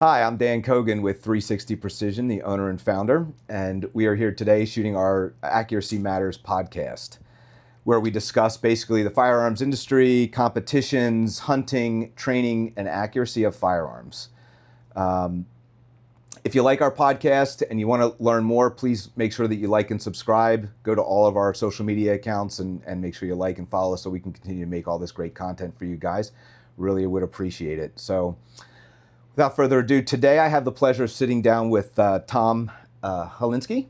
Hi, I'm Dan Kogan with 360 Precision, the owner and founder, and we are here today shooting our Accuracy Matters podcast, where we discuss basically the firearms industry, competitions, hunting, training, and accuracy of firearms. If you like our podcast and you want to learn more, please make sure that you like and subscribe. Go to all of our social media accounts and make sure you like and follow us so we can continue to make all this great content for you guys. Really would appreciate it. So, without further ado, today I have the pleasure of sitting down with Tom Helenski,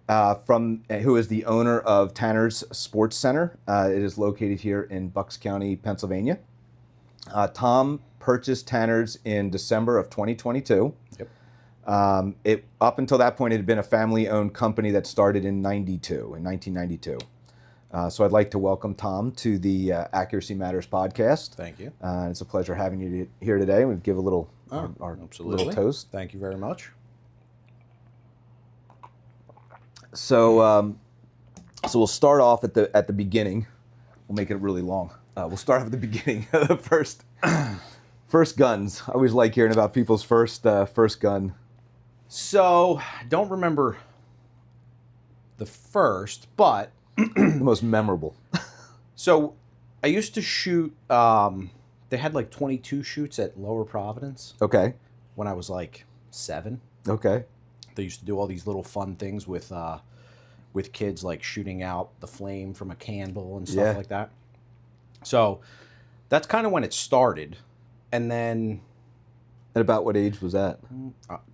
who is the owner of Tanner's Sports Center. It is located here in Bucks County, Pennsylvania. Tom purchased Tanner's in December of 2022. Yep. Up until that point, it had been a family-owned company that started in 1992. So I'd like to welcome Tom to the Accuracy Matters podcast. Thank you. It's a pleasure having you here today. We'll give a little our Absolutely. little toast. Thank you very much. So we'll start off at the beginning. We'll make it really long. We'll start off at the beginning. The first guns. I always like hearing about people's first gun. So, I don't remember the first, but The most memorable. so I used to shoot. They had like 22 shoots at Lower Providence Okay. when I was like 7. Okay. They used to do all these little fun things with kids, like shooting out the flame from a candle and stuff Yeah. like that. So that's kind of when it started, and then And about what age was that?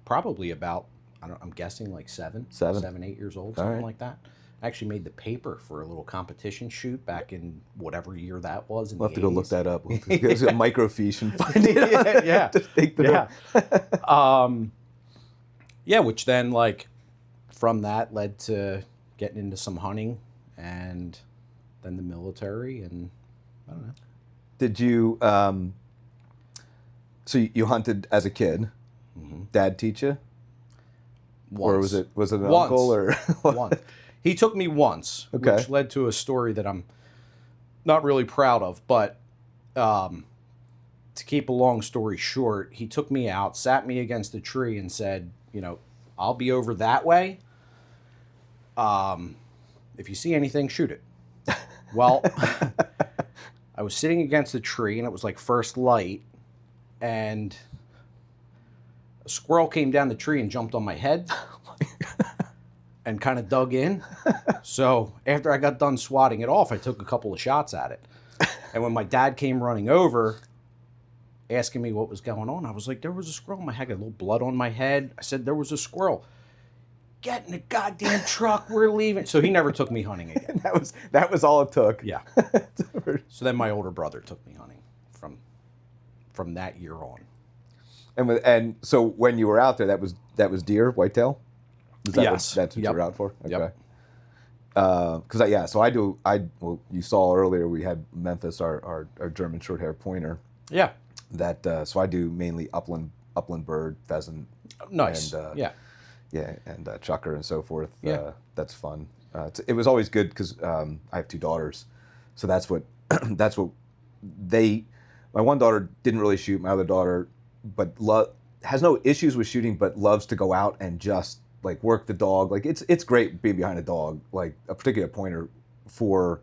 probably about I'm guessing like 7, 8 years old, All something right. like that. I actually made the paper for a little competition shoot back in whatever year that was. We'll have to go look 80s. that up. We'll have to go to microfiche and find it. Yeah. Just take the Yeah, which then like from that led to getting into some hunting and then the military, and I don't know. Did you? So you hunted as a kid? Mm-hmm. Dad teach you, Once. or was it an Once. uncle or? Once. He took me once, Okay. which led to a story that I'm not really proud of. But to keep a long story short, he took me out, sat me against a tree, and said, I'll be over that way. If you see anything, shoot it. Well, I was sitting against a tree, and it was like first light, and a squirrel came down the tree and jumped on my head. And kind of dug in. So after I got done swatting it off, I took a couple of shots at it. And when my dad came running over, asking me what was going on, I was like, there was a squirrel. I had a little blood on my head. I said, there was a squirrel. Get in the goddamn truck. We're leaving. So he never took me hunting again. That was all it took. Yeah. So then my older brother took me hunting from that year on. And so when you were out there, that was deer, whitetail. Is that Yes. That's what Yep. you're out for. Okay. Yep. Because well, you saw earlier we had Memphis, our German short-hair pointer. Yeah. So I do mainly upland bird, pheasant. Nice. And, yeah. Yeah, and chucker and so forth. Yeah. That's fun. It was always good because I have 2 daughters, so that's what My one daughter didn't really shoot. My other daughter, but has no issues with shooting, but loves to go out and just like work the dog. Like it's great being behind a dog, like a particular pointer for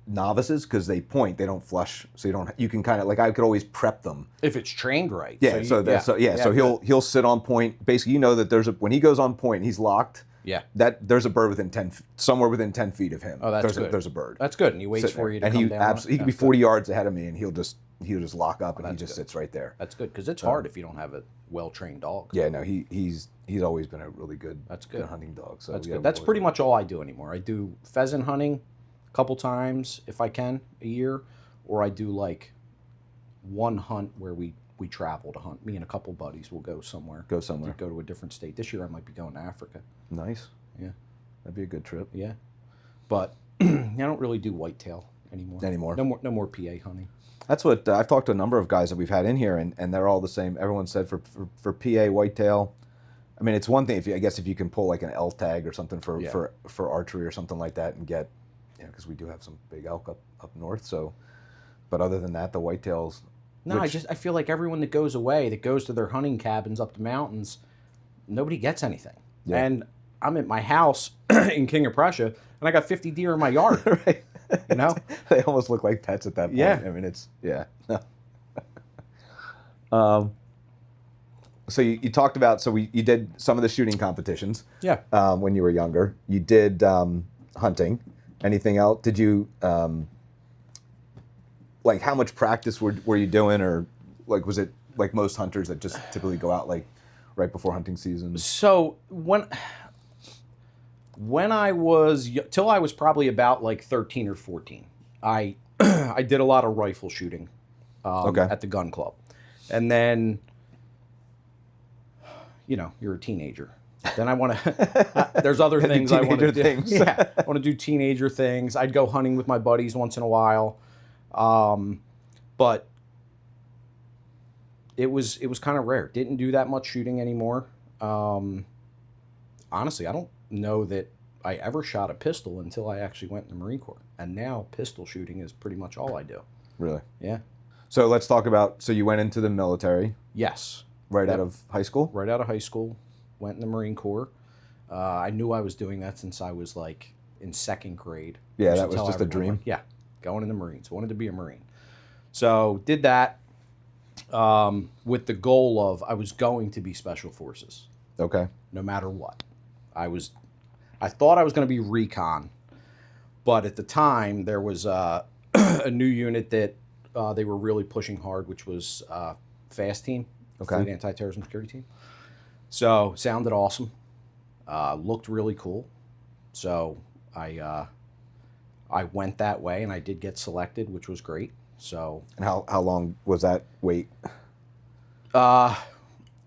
novices because they point, they don't flush, so you can kind of like I could always prep them. If it's trained right. Yeah, so he'll sit on point. Basically, that when he goes on point, he's locked. Yeah. That there's a bird somewhere within 10 feet of him. Oh, that's good. There's a bird. That's good. And he waits for you to come down. He can be 40 yards ahead of me, and he'll just lock up, and he just sits right there. That's good because it's hard if you don't have a well-trained dog. Yeah, no, he's always been a really good, That's good. hunting dog. So That's good. That's pretty much all I do anymore. I do pheasant hunting a couple times if I can a year, or I do like one hunt where we travel to hunt. Me and a couple buddies will go somewhere. Go somewhere. Go to a different state. This year I might be going to Africa. Nice. Yeah. That'd be a good trip. Yeah. But I don't really do whitetail anymore. No more PA hunting. That's what I've talked to a number of guys that we've had in here, and they're all the same. Everyone said for PA whitetail, I mean, it's one thing if you can pull like an elk tag or something for archery or something like that and get, because we do have some big elk up north. So, but other than that, the whitetails No, Which, I feel like everyone that goes away, that goes to their hunting cabins up the mountains, nobody gets anything. Yeah. And I'm at my house in King of Prussia, and I got 50 deer in my yard. right. You know? They almost look like pets at that point. Yeah. I mean, it's, yeah. um, so you talked about, so you did some of the shooting competitions. Yeah. When you were younger. You did hunting. Anything else? Did you, like, how much practice were you doing, or like was it like most hunters that just typically go out like right before hunting season? So when I was till I was probably about like 13 or 14, I I did a lot of rifle shooting at the gun club, and then you're a teenager. Then I want to. There's other things I want to do. Yeah, I want to do teenager things. I'd go hunting with my buddies once in a while. But it was kind of rare. Didn't do that much shooting anymore. Honestly, I don't know that I ever shot a pistol until I actually went in the Marine Corps. And now pistol shooting is pretty much all I do. Really? Yeah. So let's talk about, so you went into the military. Yes. Right out of high school? Right out of high school. Went in the Marine Corps. I knew I was doing that since I was like in second grade. Yeah, that was just a dream. Yeah. Going in the Marines. Wanted to be a Marine. So did that with the goal of I was going to be Special Forces. Okay. No matter what. I thought I was going to be recon, but at the time there was a new unit that they were really pushing hard, which was FAST team, Fleet Anti-Terrorism Security Team. So sounded awesome, looked really cool. So I went that way, and I did get selected, which was great. So. And how long was that wait? It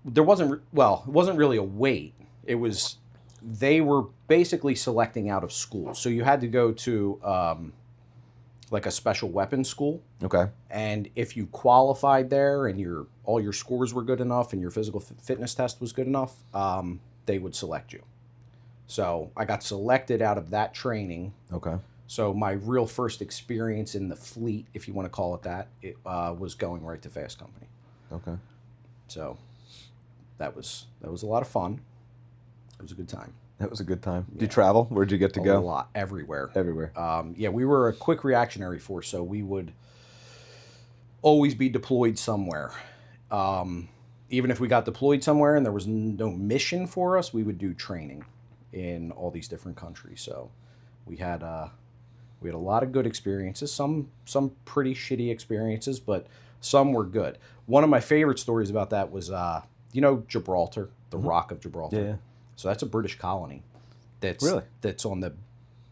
wasn't really a wait. It was, they were basically selecting out of school. So you had to go to like a special weapons school. Okay. And if you qualified there and all your scores were good enough and your physical fitness test was good enough, they would select you. So I got selected out of that training. Okay. So my real first experience in the fleet, if you want to call it that, it was going right to Fast Company. Okay. So that was a lot of fun. It was a good time. That was a good time. Did you travel? Where'd you get to go? A lot, everywhere. Everywhere. Yeah, we were a quick reactionary force, so we would always be deployed somewhere. Even if we got deployed somewhere and there was no mission for us, we would do training in all these different countries. So we had a lot of good experiences, some pretty shitty experiences, but some were good. One of my favorite stories about that was, Gibraltar, the Rock of Gibraltar. Yeah. So that's a British colony that's on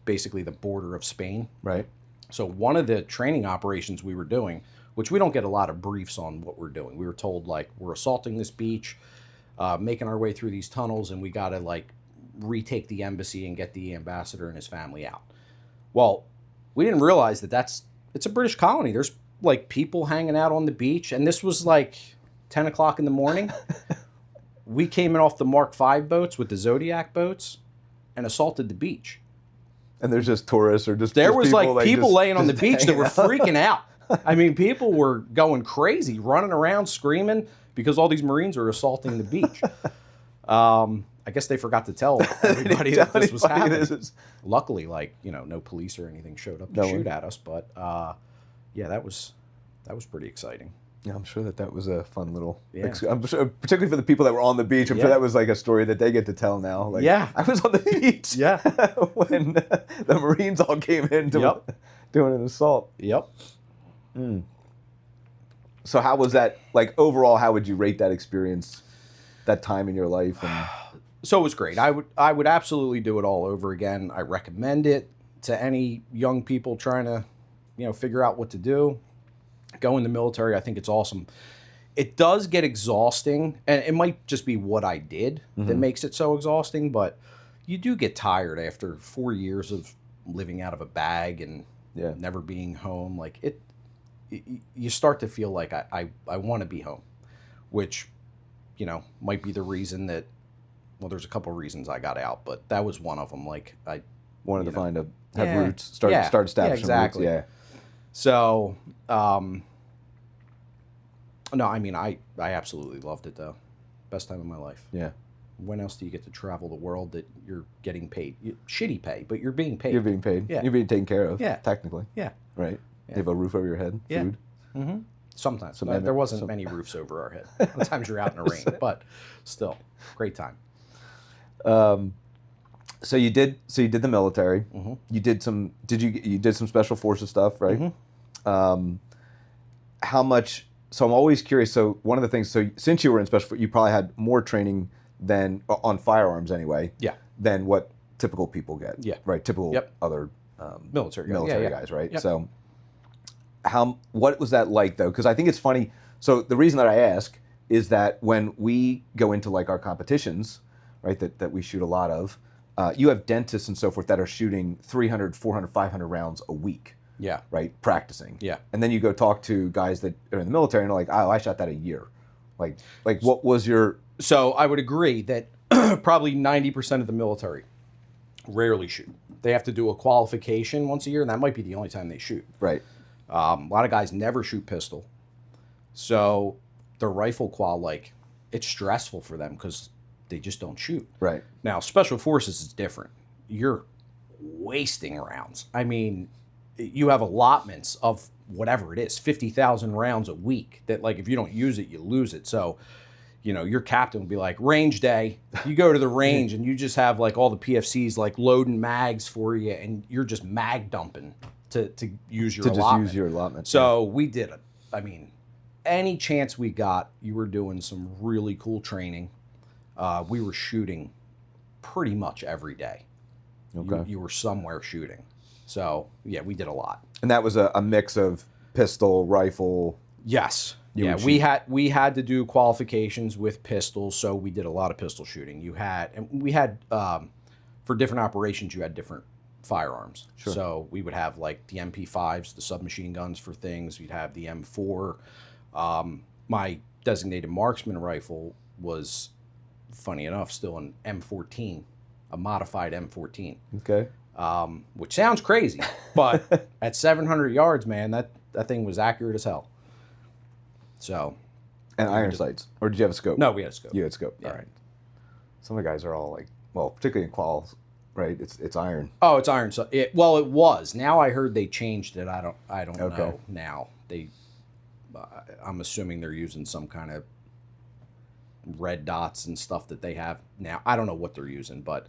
basically the border of Spain. Right. So one of the training operations we were doing, which we don't get a lot of briefs on what we're doing. We were told, like, we're assaulting this beach, making our way through these tunnels, and we got to, like, retake the embassy and get the ambassador and his family out. Well, we didn't realize it's a British colony. There's, like, people hanging out on the beach, and this was, like, 10 o'clock in the morning. We came in off the Mark V boats with the Zodiac boats and assaulted the beach. And there's just tourists or just there just was people laying on the beach that were out. freaking out. I mean, people were going crazy, running around, screaming because all these Marines were assaulting the beach. I guess they forgot to tell everybody that this was happening. Luckily, no police or anything showed up to shoot at us. But yeah, that was pretty exciting. Yeah, I'm sure that was a fun little. Yeah. I'm sure, particularly for the people that were on the beach. I'm sure that was like a story that they get to tell now. Like, yeah, I was on the beach. Yeah, when the Marines all came in doing an assault. Yep. Mm. So how was that? Like, overall, how would you rate that experience, that time in your life? And so it was great. I would absolutely do it all over again. I recommend it to any young people trying to, figure out what to do. Go in the military. I think it's awesome. It does get exhausting, and it might just be what I did that makes it so exhausting, but you do get tired after 4 years of living out of a bag and never being home. Like you start to feel like I want to be home, which, might be the reason that, well, there's a couple of reasons I got out, but that was one of them. Like, I wanted to have roots, start establishing exactly. roots. Yeah. So, No, I mean, I absolutely loved it, though. Best time of my life. Yeah. When else do you get to travel the world that you're getting paid? Shitty pay, but you're being paid. You're being paid. Yeah. You're being taken care of. Yeah. Technically. Yeah. Right. Yeah. You have a roof over your head. Yeah. Food. Mm-hmm. Sometimes. Some There wasn't many roofs over our head. Sometimes you're out in the rain, but still, great time. So you did the military. Mm-hmm. You did some. You did some special forces stuff, right? Mm-hmm. How much? So I'm always curious. So one of the things. So since you were in special, you probably had more training than on firearms anyway. Yeah. Than what typical people get. Yeah. Right. Typical Yep. other Military guys, right? Yep. So what was that like though? Because I think it's funny. So the reason that I ask is that when we go into like our competitions, right, that we shoot a lot of, you have dentists and so forth that are shooting 300, 400, 500 rounds a week. Yeah. Right, practicing. Yeah. And then you go talk to guys that are in the military and they're like, oh, I shot that a year. Like what was your... So I would agree that probably 90% of the military rarely shoot. They have to do a qualification once a year, and that might be the only time they shoot. Right. A lot of guys never shoot pistol. So the rifle qual, like, it's stressful for them because they just don't shoot. Right. Now, special forces is different. You're wasting rounds. I mean, you have allotments of whatever it is, 50,000 rounds a week that, like, if you don't use it, you lose it. So, you know, your captain will be like, range day. You go to the range and you just have, like, all the PFCs, like, loading mags for you, and you're just mag dumping to use your allotment. Just use your allotment. So we did it. I mean, any chance we got, you were doing some really cool training. We were shooting pretty much every day. Okay. You were somewhere shooting. So, yeah, we did a lot. And that was a mix of pistol, rifle. Yes. You Yeah, would we had to do qualifications with pistols, so we did a lot of pistol shooting. We had for different operations, you had different firearms. Sure. So we would have like the MP5s, the submachine guns for things. We'd have the M4. My designated marksman rifle was, funny enough, still an M14, a modified M14. Okay. Which sounds crazy, but at 700 yards, man, that thing was accurate as hell. So. And iron sights, or did you have a scope? No, we had a scope. You had a scope. Yeah. All right. Some of the guys are all like, well, particularly in quals, right? It's iron. Oh, it's iron. So it was. Now I heard they changed it. I don't Okay. know now. I'm assuming they're using some kind of red dots and stuff that they have now. I don't know what they're using, but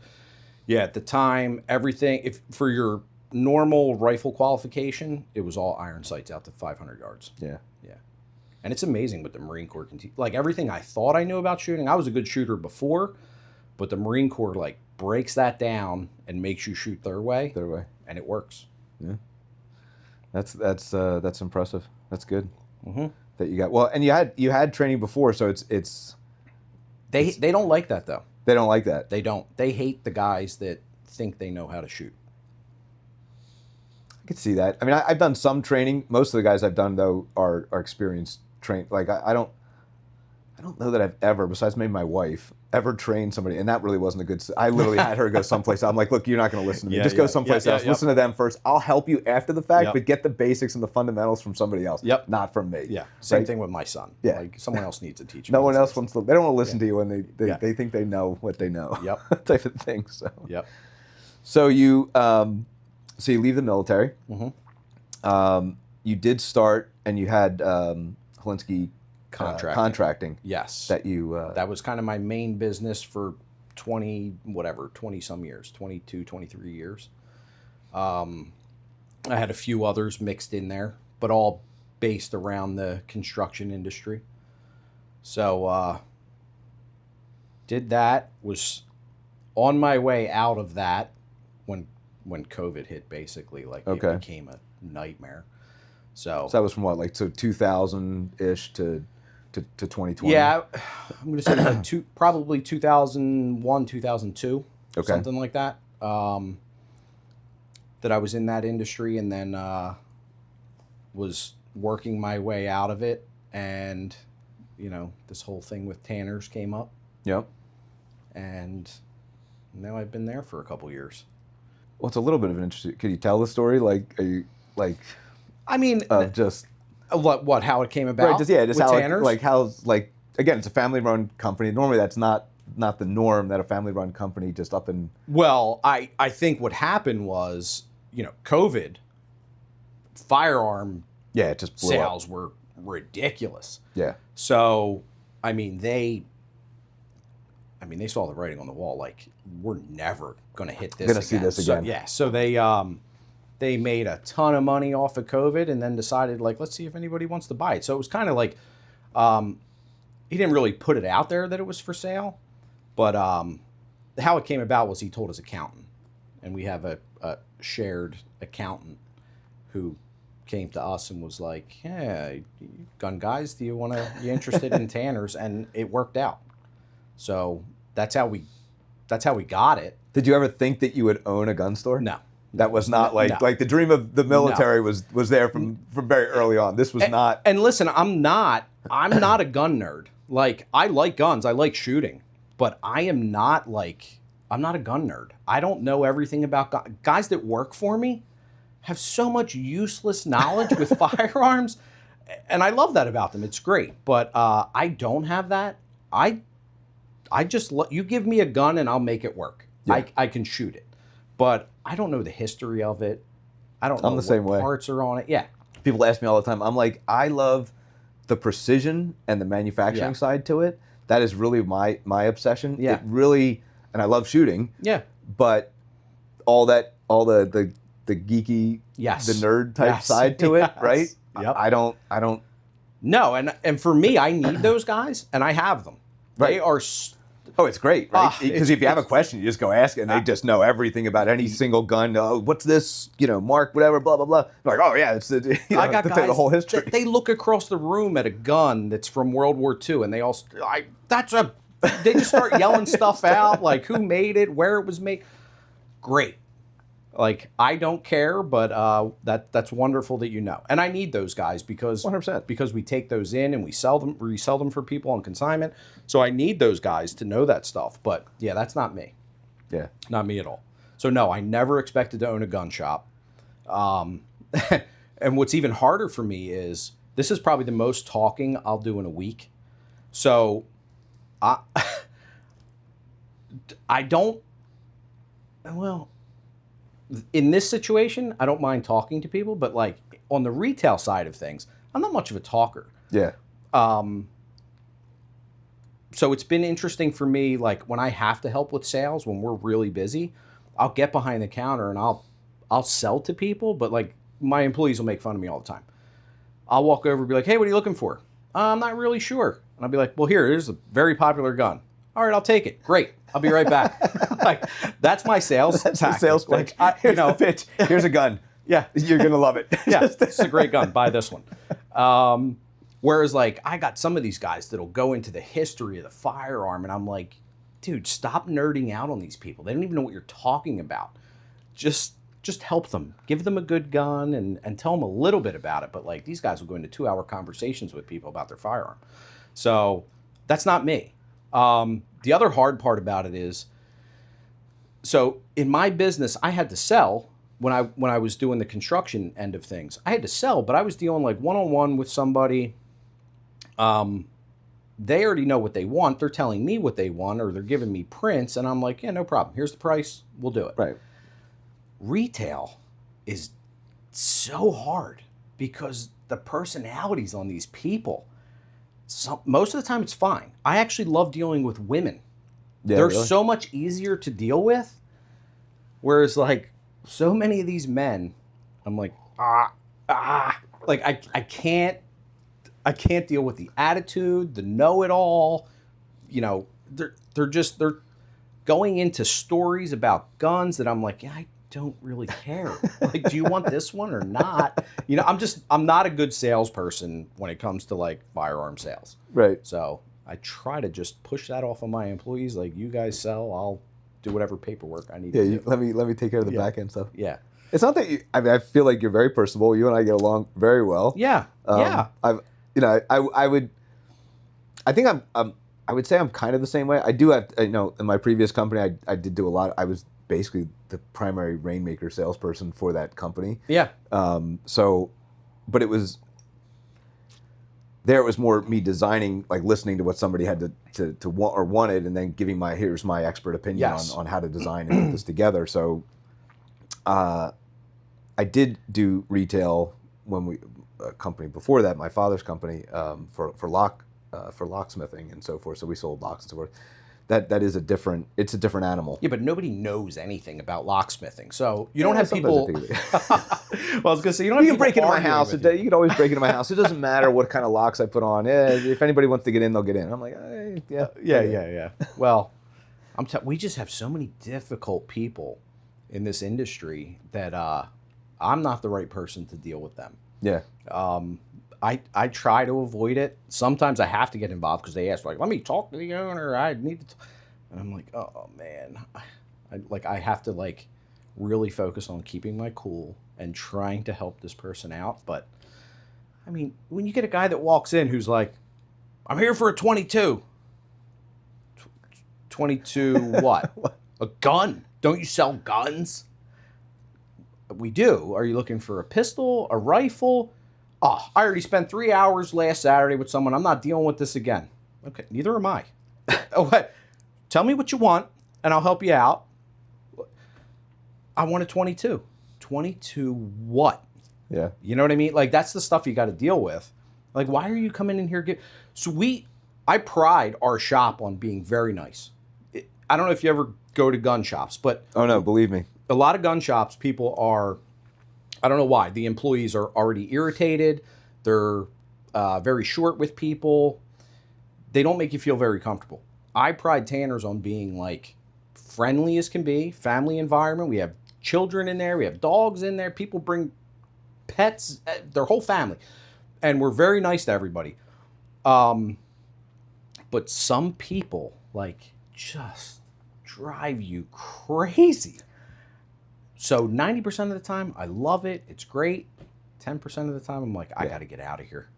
yeah, at the time, everything, if for your normal rifle qualification, it was all iron sights out to 500 yards. Yeah. Yeah. And it's amazing what the Marine Corps can teach. Like, everything I thought I knew about shooting, I was a good shooter before, but the Marine Corps, like, breaks that down and makes you shoot their way. Their way. And it works. Yeah. That's impressive. That's good. Mm-hmm. That you got. Well, and you had training before, so it's They don't like that, though. they don't like that. They don't. They hate the guys that think they know how to shoot. I could see that. I mean, I've done some training. Most of the guys I've done though are experienced trained. Like I don't know that I've ever, besides maybe my wife, ever trained somebody, and that really wasn't a good. I literally had her go someplace. I'm like, look, you're not going to listen to me. Just go someplace else. Listen to them first. I'll help you after the fact, but get the basics and the fundamentals from somebody else. Yep. Not from me. Yeah. Same right? thing with my son. Yeah. Like, someone else needs to teach him. No one else wants to. They don't want to listen to you when they Yeah. they think they know what they know. Yep. Type of thing. So. Yep. So you leave the military. Mm-hmm. You did start, and you had Helenski contracting. Yes. That was kind of my main business for 20 some years, 22, 23 years. I had a few others mixed in there, but all based around the construction industry. So did that, was on my way out of that when COVID hit, basically. Like, Okay. it became a nightmare. So that was from what, like, so 2000-ish to 2020? yeah, I'm going to say like probably 2001, 2002, Okay. something like that. That I was in that industry, and then was working my way out of it, and this whole thing with Tanners came up, Yep. and now I've been there for a couple years. Well, it's a little bit of an interesting. Could you tell the story? Like, are you like? I mean, Just. What? How it came about? Right, just with how Tanner's? again, it's a family-run company. Normally, that's not the norm that a family-run company just up and Well, I think what happened was, COVID, firearm it just blew up. sales were ridiculous. Yeah, So, I mean, they saw the writing on the wall. Like, we're never going to hit this. Gonna see this again. So they made a ton of money off of COVID, and then decided, like, let's see if anybody wants to buy it. So it was kind of like, he didn't really put it out there that it was for sale, but how it came about was he told his accountant, and we have a shared accountant who came to us and was like, "Yeah, gun guys, you interested in Tanner's?" And it worked out. So that's how we got it. Did you ever think that you would own a gun store? No. That was not No. like the dream of the military was there from very early on. This was not. And listen, I'm not a gun nerd. Like, I like guns, I like shooting, but I'm not a gun nerd. I don't know everything about guys that work for me have so much useless knowledge with firearms, and I love that about them. It's great, but I don't have that. I just you give me a gun and I'll make it work. Yeah. I can shoot it, but I don't know the history of it. I don't know I'm the same way. parts are on it. Yeah. People ask me all the time. I'm like, I love the precision and the manufacturing side to it. That is really my obsession. Yeah. It really, and I love shooting. Yeah. But all the geeky, Yes. the nerd type Yes. side to it, Yes. right? Yep. I don't. No, and for me, I need those guys, and I have them. Right. They are. Oh, it's great, right? Ah, Because if you have a question, you just go ask, and they just know everything about any single gun. Oh, what's this? Mark, whatever, blah blah blah. They're like, oh yeah, it's I got guys. the whole history. They look across the room at a gun that's from World War II, and they all. They just start yelling stuff out, like who made it, where it was made. Great. Like, I don't care, but that's wonderful that you know. And I need those guys because 100%. because we take those in and we resell them for people on consignment. So I need those guys to know that stuff. But yeah, that's not me. Yeah. Not me at all. So no, I never expected to own a gun shop. And what's even harder for me is this is probably the most talking I'll do in a week. So I don't, well, in this situation, I don't mind talking to people, but like on the retail side of things, I'm not much of a talker. Yeah. So it's been interesting for me, like when I have to help with sales, when we're really busy, I'll get behind the counter and I'll sell to people, but like my employees will make fun of me all the time. I'll walk over and be like, "Hey, what are you looking for?" "I'm not really sure." And I'll be like, "Well, here's a very popular gun." "All right, I'll take it." "Great, I'll be right back." Like, that's my sales That's the tactic. sales pitch. Like, Here's the pitch. Here's a gun. Yeah. You're gonna love it. Yeah, it's a great gun. Buy this one. Whereas, like, I got some of these guys that'll go into the history of the firearm, and I'm like, dude, stop nerding out on these people. They don't even know what you're talking about. Just help them. Give them a good gun and tell them a little bit about it. But, like, these guys will go into 2-hour conversations with people about their firearm. So that's not me. The other hard part about it is, so in my business, I had to sell when I was doing the construction end of things. I had to sell, but I was dealing like one-on-one with somebody. They already know what they want. They're telling me what they want, or they're giving me prints, and I'm like, yeah, no problem. Here's the price. We'll do it. Right. Retail is so hard because the personalities on these people, most of the time it's fine. I actually love dealing with women. Yeah, They're really? so much easier to deal with. Whereas, like, so many of these men, I'm like, like I can't deal with the attitude, the know-it-all. They're going into stories about guns that I'm like, yeah, I don't really care. Like, do you want this one or not? I'm not a good salesperson when it comes to like firearm sales. Right. So I try to just push that off on my employees. Like, you guys sell, I'll do whatever paperwork I need Yeah. to do. Let me take care of the back end stuff. Yeah. It's not that I feel like you're very personable. You and I get along very well. Yeah. Yeah. I would say I'm kind of the same way. I do have, in my previous company, I did do a lot. I was basically the primary Rainmaker salesperson for that company. Yeah. But it was, There it was more me designing, like listening to what somebody had to want or wanted, and then giving here's my expert opinion Yes. on how to design and put this together. So I did do retail when a company before that, my father's company, for locksmithing and so forth. So we sold locks and so forth. That is it's a different animal. Yeah, but nobody knows anything about locksmithing, so you don't have sometimes people. I think Well, I was gonna say you don't. You have can people break into my arguing house. with You you. can always break into my house. It doesn't matter what kind of locks I put on. If anybody wants to get in, they'll get in. I'm like, Yeah. Well, we just have so many difficult people in this industry that I'm not the right person to deal with them. Yeah. I try to avoid it. Sometimes I have to get involved because they ask, like, let me talk to the owner. I need to, and I'm like, oh man, I have to like really focus on keeping my cool and trying to help this person out. But I mean, when you get a guy that walks in who's like, I'm here for a 22. 22 what? A gun. Don't you sell guns? We do. Are you looking for a pistol, a rifle? Oh, I already spent 3 hours last Saturday with someone. I'm not dealing with this again. Okay, neither am I. Oh, tell me what you want, and I'll help you out. I want a 22. 22 what? Yeah. You know what I mean? Like, that's the stuff you got to deal with. Like, why are you coming in here? I pride our shop on being very nice. I don't know if you ever go to gun shops, but Oh no, believe me. a lot of gun shops, people are, I don't know why, the employees are already irritated. They're very short with people. They don't make you feel very comfortable. I pride Tanner's on being like friendly as can be, family environment. We have children in there. We have dogs in there. People bring pets, their whole family. And we're very nice to everybody. But some people like just drive you crazy. So 90% of the time, I love it. It's great. 10% of the time, I'm like, I got to get out of here.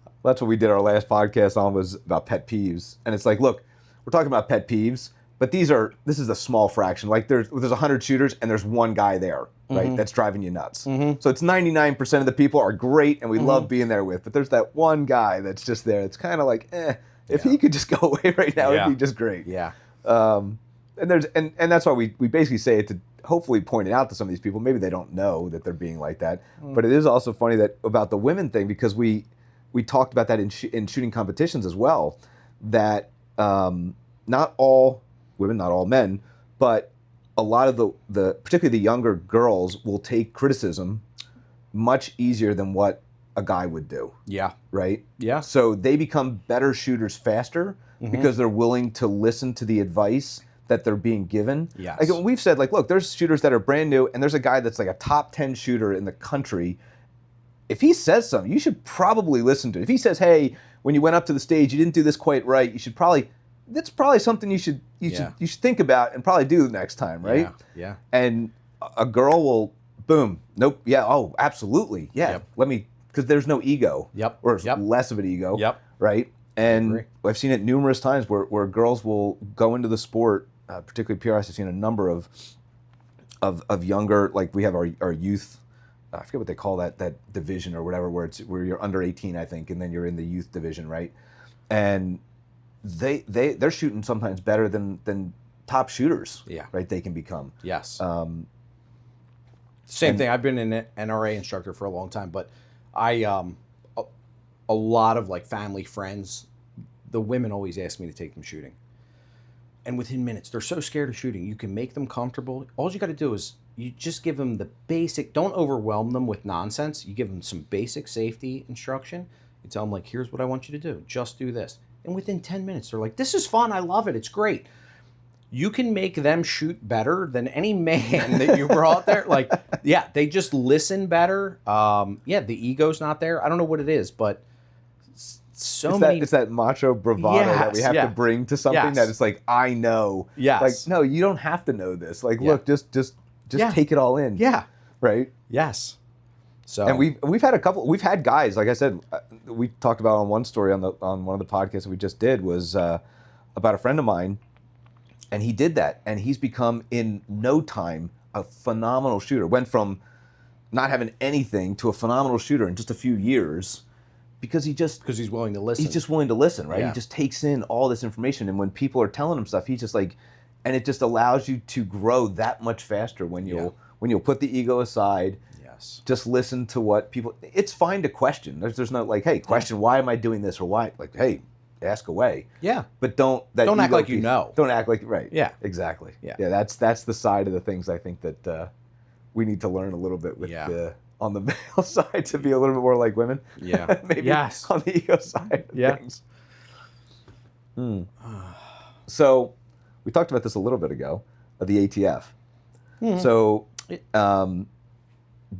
Well, that's what we did our last podcast on, was about pet peeves. And it's like, look, we're talking about pet peeves, but this is a small fraction. Like there's 100 shooters and there's one guy there, right? That's driving you nuts. So it's 99% of the people are great and we love being there with, but there's that one guy that's just there. It's kind of like, if he could just go away right now, it'd be just great. Yeah. And that's why we basically say it to hopefully point it out to some of these people. Maybe they don't know that they're being like that. But it is also funny that about the women thing, because we talked about that in shooting competitions as well, that not all women, not all men, but a lot of the particularly the younger girls will take criticism much easier than what a guy would do. Yeah. Right? Yeah. So they become better shooters faster because they're willing to listen to the advice that they're being given. Yes. Like we've said, like, look, there's shooters that are brand new, and there's a guy that's like a top 10 shooter in the country. If he says something, you should probably listen to it. If he says, hey, when you went up to the stage, you didn't do this quite right, that's probably something you should think about and probably do the next time, right? Yeah. And a girl will, boom, nope, yeah, oh, absolutely, yeah, because there's no ego. Yep. Or it's less of an ego. Yep. Right? And I've seen it numerous times where girls will go into the sport, particularly PRS. I've seen a number of younger, like we have our youth, I forget what they call that division or whatever, where you're under 18, I think, and then you're in the youth division, right? And they're shooting sometimes better than top shooters. Yeah. Right? They can become. Yes. Same thing. I've been an NRA instructor for a long time, but a lot of like family friends, the women always ask me to take them shooting. And within minutes, they're so scared of shooting. You can make them comfortable. All you got to do is you just give them the basic, don't overwhelm them with nonsense. You give them some basic safety instruction. You tell them, like, here's what I want you to do. Just do this. And within 10 minutes, they're like, this is fun. I love it. It's great. You can make them shoot better than any man that you brought there. Like, yeah, they just listen better. The ego's not there. I don't know what it is, but it's that macho bravado that we have to bring to something that it's like, I know. Yes. Like, no, you don't have to know this. Like, look, just take it all in. Yeah. Right? Yes. So, and we've had guys, like I said, we talked about on one story on one of the podcasts that we just did was about a friend of mine, and he did that, and he's become in no time a phenomenal shooter. Went from not having anything to a phenomenal shooter in just a few years. because Because he's willing to listen. he's just willing to listen, right? Yeah. He just takes in all this information, and when people are telling him stuff, he's just like, and it just allows you to grow that much faster when you'll put the ego aside. Yes. Just listen to what people. It's fine to question. There's no like, hey, question why am I doing this, or why, like, hey, ask away. Yeah. But don't act ego like you piece- know. Don't act like right. Yeah. Exactly. Yeah. That's the side of the things I think that we need to learn a little bit with on the male side to be a little bit more like women. Yeah. Maybe Yes. on the ego side of Yeah. things. So we talked about this a little bit ago, the ATF. So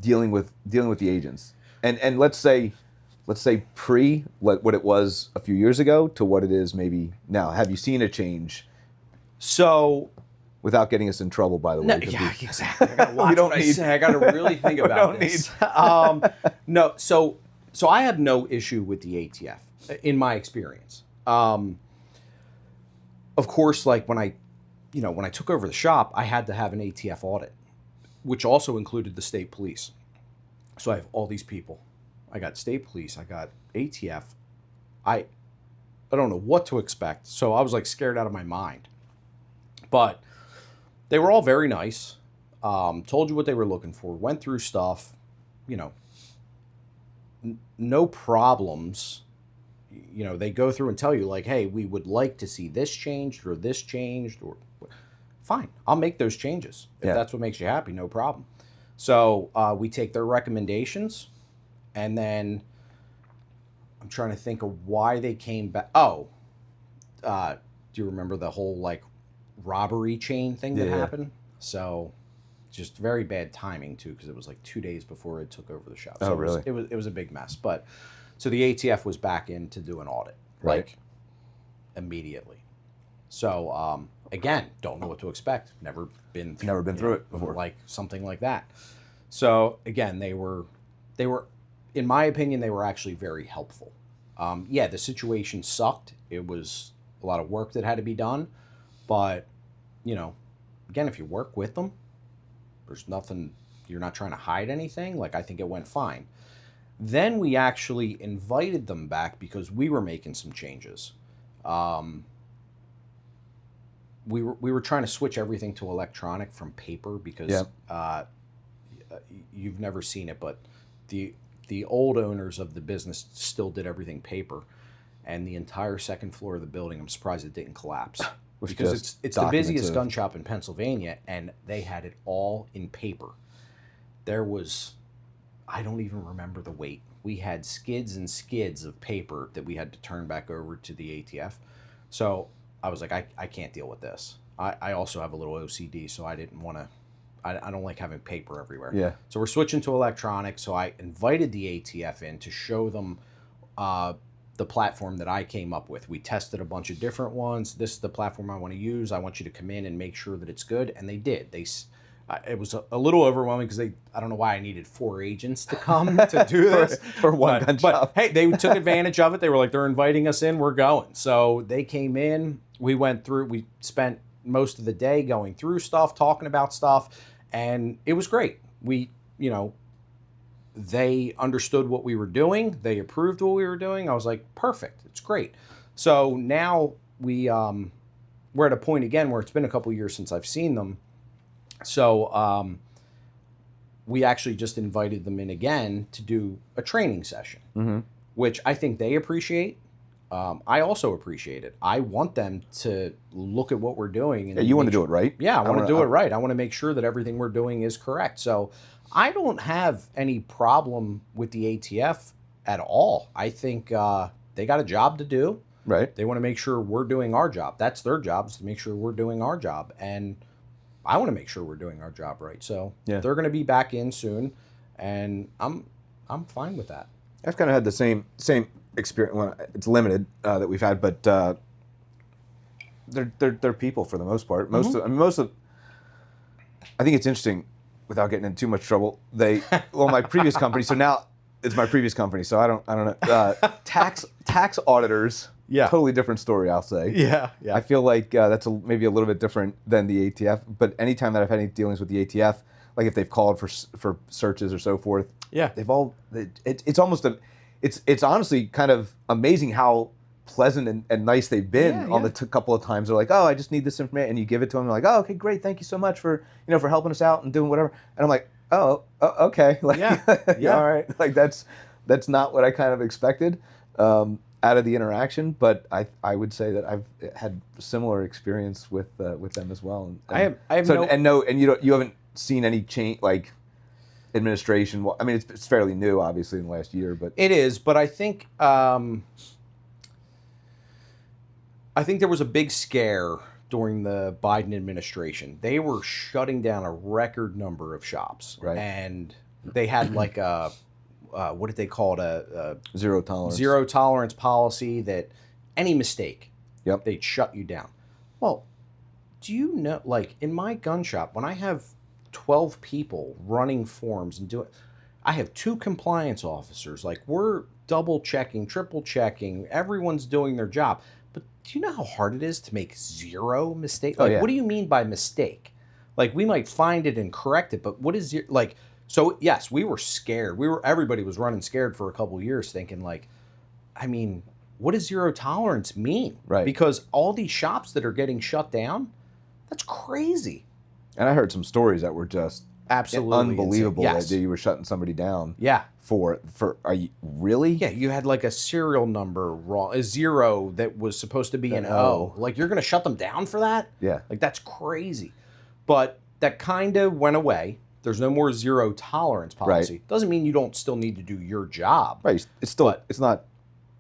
dealing with the agents, and let's say pre what it was a few years ago to what it is maybe now. Have you seen a change? So, Without getting us in trouble, by the way. no, because yeah, exactly. I gotta watch don't what I need- say. I gotta really think about don't this. No, so I have no issue with the ATF in my experience. Of course, like when I took over the shop, I had to have an ATF audit, which also included the state police. So I have all these people. I got state police. I got ATF. I don't know what to expect. So I was like scared out of my mind. But they were all very nice. Told you what they were looking for. Went through stuff. No problems. They go through and tell you like, hey, we would like to see this changed or this changed, or fine, I'll make those changes if that's what makes you happy. No problem. So we take their recommendations, and then I'm trying to think of why they came back. Do you remember the whole like robbery chain thing that happened? So just very bad timing too, because it was like 2 days before it took over the shop. So really? It was a big mess. But so the ATF was back in to do an audit, like immediately. So again, don't know what to expect. Never been through it before. like something like that. So again, they were, in my opinion, they were actually very helpful. The situation sucked. It was a lot of work that had to be done, but again, if you work with them, there's nothing. You're not trying to hide anything. Like, I think it went fine. Then we actually invited them back because we were making some changes. We were trying to switch everything to electronic from paper because you've never seen it, but the old owners of the business still did everything paper, and the entire second floor of the building, I'm surprised it didn't collapse. Because it's the busiest gun shop in Pennsylvania, and they had it all in paper. There was, I don't even remember the weight. We had skids and skids of paper that we had to turn back over to the ATF. So I was like, I can't deal with this. I also have a little OCD, so I didn't want to, I don't like having paper everywhere. Yeah. So we're switching to electronic. So I invited the ATF in to show them the platform that I came up with. We tested a bunch of different ones. This is the platform I want to use. I want you to come in and make sure that it's good. And they did. It was a little overwhelming because I don't know why I needed 4 agents to come to do this for one gun shop. But hey, they took advantage of it. They were like, they're inviting us in, we're going. So they came in, we went through, we spent most of the day going through stuff, talking about stuff, and it was great. They understood what we were doing. They approved what we were doing. I was like, perfect. It's great. So now we're at a point again where it's been a couple years since I've seen them. So we actually just invited them in again to do a training session, which I think they appreciate. I also appreciate it. I want them to look at what we're doing. And you want to do it right? Yeah, I want to do it right. I want to make sure that everything we're doing is correct. So I don't have any problem with the ATF at all. I think they got a job to do. Right. They want to make sure we're doing our job. That's their job, is to make sure we're doing our job. And I want to make sure we're doing our job right. So they're going to be back in soon, and I'm fine with that. I've kind of had the same experience. Well, it's limited that we've had, but they're people for the most part. I think it's interesting, without getting in too much trouble. My previous company. So now it's my previous company. So I don't know. Tax auditors. Yeah. Totally different story, I'll say. Yeah. I feel like that's maybe a little bit different than the ATF. But anytime that I've had any dealings with the ATF, like if they've called for searches or so forth, they've all. It's almost it's honestly kind of amazing how pleasant and nice they've been on the couple of times. They're like, oh, I just need this information, and you give it to them. They're like, oh, okay, great, thank you so much for for helping us out and doing whatever. And I'm like, oh, okay, like, all right, like that's not what I kind of expected out of the interaction. But I would say that I've had similar experience with them as well. And I have so, and you haven't seen any change like administration. Well, I mean, it's fairly new, obviously, in the last year, but it is. But I think there was a big scare during the Biden administration. They were shutting down a record number of shops, right? And they had like a what did they call it? A zero tolerance policy that any mistake, yep, they'd shut you down. Well, do you know, like in my gun shop, when I have 12 people running forms and doing, I have 2 compliance officers. Like we're double checking, triple checking. Everyone's doing their job. But do you know how hard it is to make 0 mistakes? Like, what do you mean by mistake? Like we might find it and correct it, but what is your like? So yes, we were scared. Everybody was running scared for a couple of years, thinking like, I mean, what does zero tolerance mean? Right. Because all these shops that are getting shut down, that's crazy. And I heard some stories that were just absolutely unbelievable. Yes. That you were shutting somebody down. Yeah. For are you really? Yeah, you had like a serial number wrong, a 0 that was supposed to be an O. Like you're going to shut them down for that? Yeah. Like that's crazy. But that kind of went away. There's no more zero tolerance policy. Right. Doesn't mean you don't still need to do your job. Right. It's still, it's not.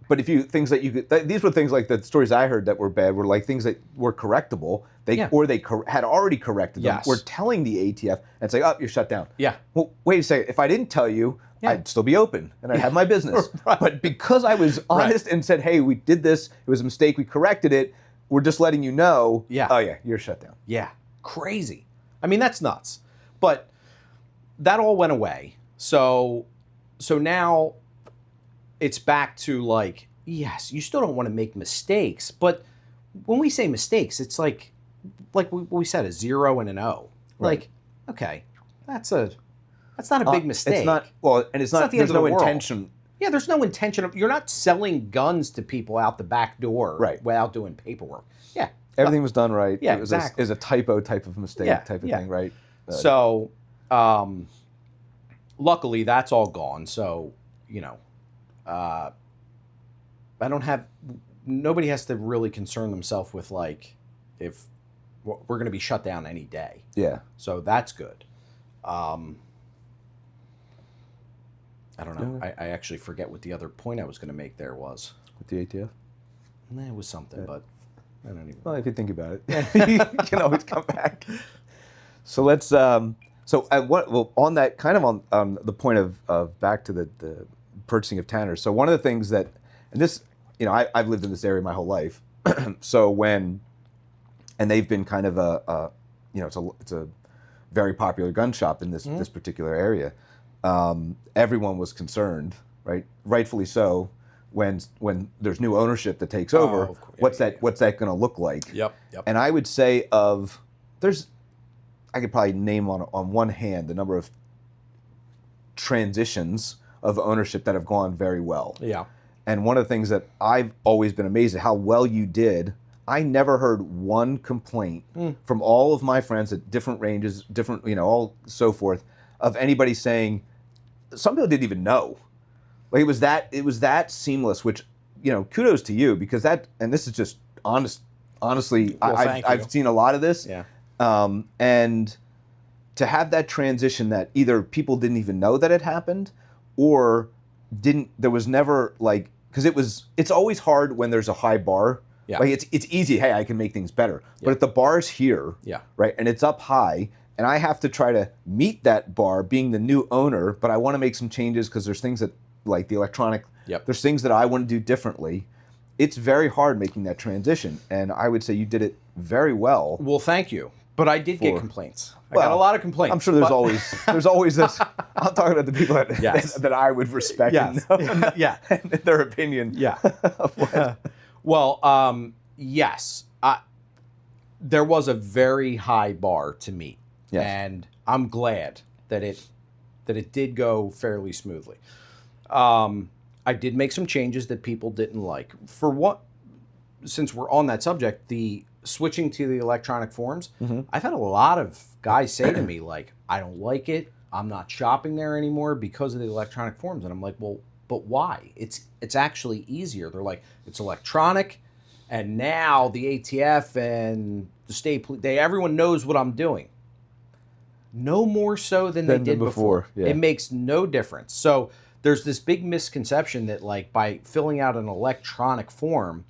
But if you, things that you could, these were things like the stories I heard that were bad were like things that were correctable. Or they had already corrected them. Yes. We're telling the ATF and say, oh, you're shut down. Yeah. Well, wait a second. If I didn't tell you, I'd still be open and I'd have my business. Right. But because I was honest and said, hey, we did this, it was a mistake, we corrected it, we're just letting you know, oh yeah, you're shut down. Yeah. Crazy. I mean, that's nuts. But that all went away. So now it's back to like, yes, you still don't want to make mistakes, but when we say mistakes, it's like we said, a 0 and an O. Right. Like, okay, that's not a big mistake. It's not, well, and it's not, the end there's of the no world. intention. Yeah, there's no intention of, you're not selling guns to people out the back door without doing paperwork. Yeah. Everything was done right. Yeah, it was exactly. It was a typo type of mistake type of thing, right? So, luckily that's all gone. So, nobody has to really concern themselves with like, if we're going to be shut down any day. Yeah. So that's good. I don't know. I actually forget what the other point I was going to make there was. With the ATF? It was something, but I don't even know. Well, if you think about it, you can always come back. So let's, on that, kind of on the point of back to the purchasing of Tanners. So one of the things that, and this, I've lived in this area my whole life. So and they've been kind of it's a very popular gun shop in this particular area. Everyone was concerned, right? Rightfully so. When there's new ownership that takes over, what's that going to look like? Yep. And I would say I could probably name on one hand the number of transitions of ownership that have gone very well. Yeah. And one of the things that I've always been amazed at how well you did. I never heard one complaint from all of my friends at different ranges, different, all so forth, of anybody saying, some people didn't even know. Like it was that seamless, which, kudos to you, because and this is just honestly, I've seen a lot of this. Yeah. And to have that transition that either people didn't even know that it happened or there was never like, because it's always hard when there's a high bar. Yeah. Like it's easy, hey, I can make things better. Yeah. But if the bar's here, right, and it's up high, and I have to try to meet that bar being the new owner, but I want to make some changes because there's things that, like the electronic, there's things that I want to do differently. It's very hard making that transition, and I would say you did it very well. Well, thank you. But I did get complaints. I got a lot of complaints. I'm sure there's always this. I'm talking about the people that I would respect and their opinion. Yeah. Well, yes. There was a very high bar to meet, and I'm glad that it did go fairly smoothly. I did make some changes that people didn't like. For what, since we're on that subject, the switching to the electronic forms, I've had a lot of guys say to me, like, I don't like it. I'm not shopping there anymore because of the electronic forms. And I'm like, well, but why? It's actually easier. They're like, it's electronic, and now the ATF and the state police, everyone knows what I'm doing. No more so than they did before. Yeah. It makes no difference. So there's this big misconception that, like, by filling out an electronic form,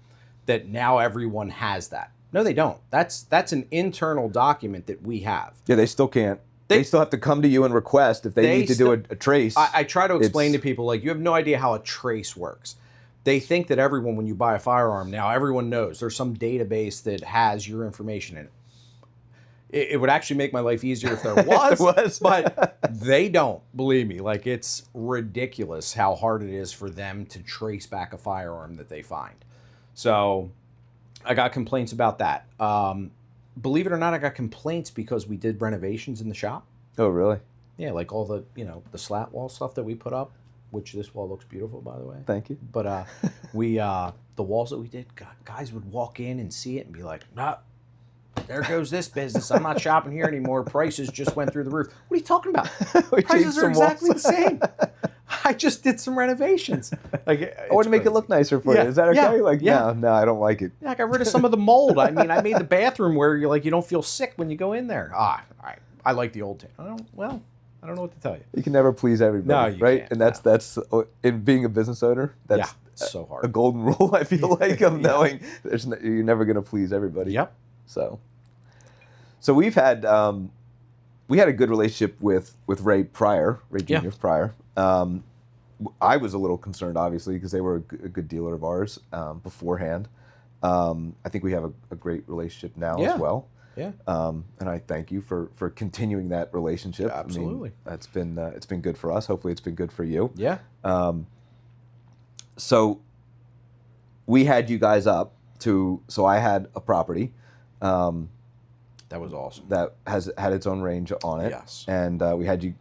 that now everyone has that. No, they don't. That's an internal document that we have. Yeah, they still can't. They still have to come to you and request if they need to do a trace. I try to explain to people, like, you have no idea how a trace works. They think that everyone, when you buy a firearm now, everyone knows there's some database that has your information in it. It would actually make my life easier if there was, but they don't, believe me. Like, it's ridiculous how hard it is for them to trace back a firearm that they find. So I got complaints about that. Believe it or not, I got complaints because we did renovations in the shop. Oh, really? Yeah, like all the, the slat wall stuff that we put up, which this wall looks beautiful, by the way. Thank you. But the walls that we did, guys would walk in and see it and be like, nah, there goes this business. I'm not shopping here anymore. Prices just went through the roof. What are you talking about? Prices are exactly the same. I just did some renovations. Like, I want to make it look nicer for you. Is that okay? Yeah, Like, no, I don't like it. Yeah, I got rid of some of the mold. I mean, I made the bathroom where you don't feel sick when you go in there. I like the old. I don't know what to tell you. You can never please everybody, right? Can't, and that's in being a business owner. That's so hard. A golden rule. I feel like of knowing you're never going to please everybody. Yep. So we've had we had a good relationship with Ray Jr. Pryor. I was a little concerned, obviously, because they were a good dealer of ours beforehand. I think we have a great relationship now as well. Yeah. And I thank you for continuing that relationship. Yeah, absolutely. I mean, it's been good for us. Hopefully, it's been good for you. Yeah. So we had you guys up to. So I had a property. That was awesome. That had its own range on it. Yes. And we had you.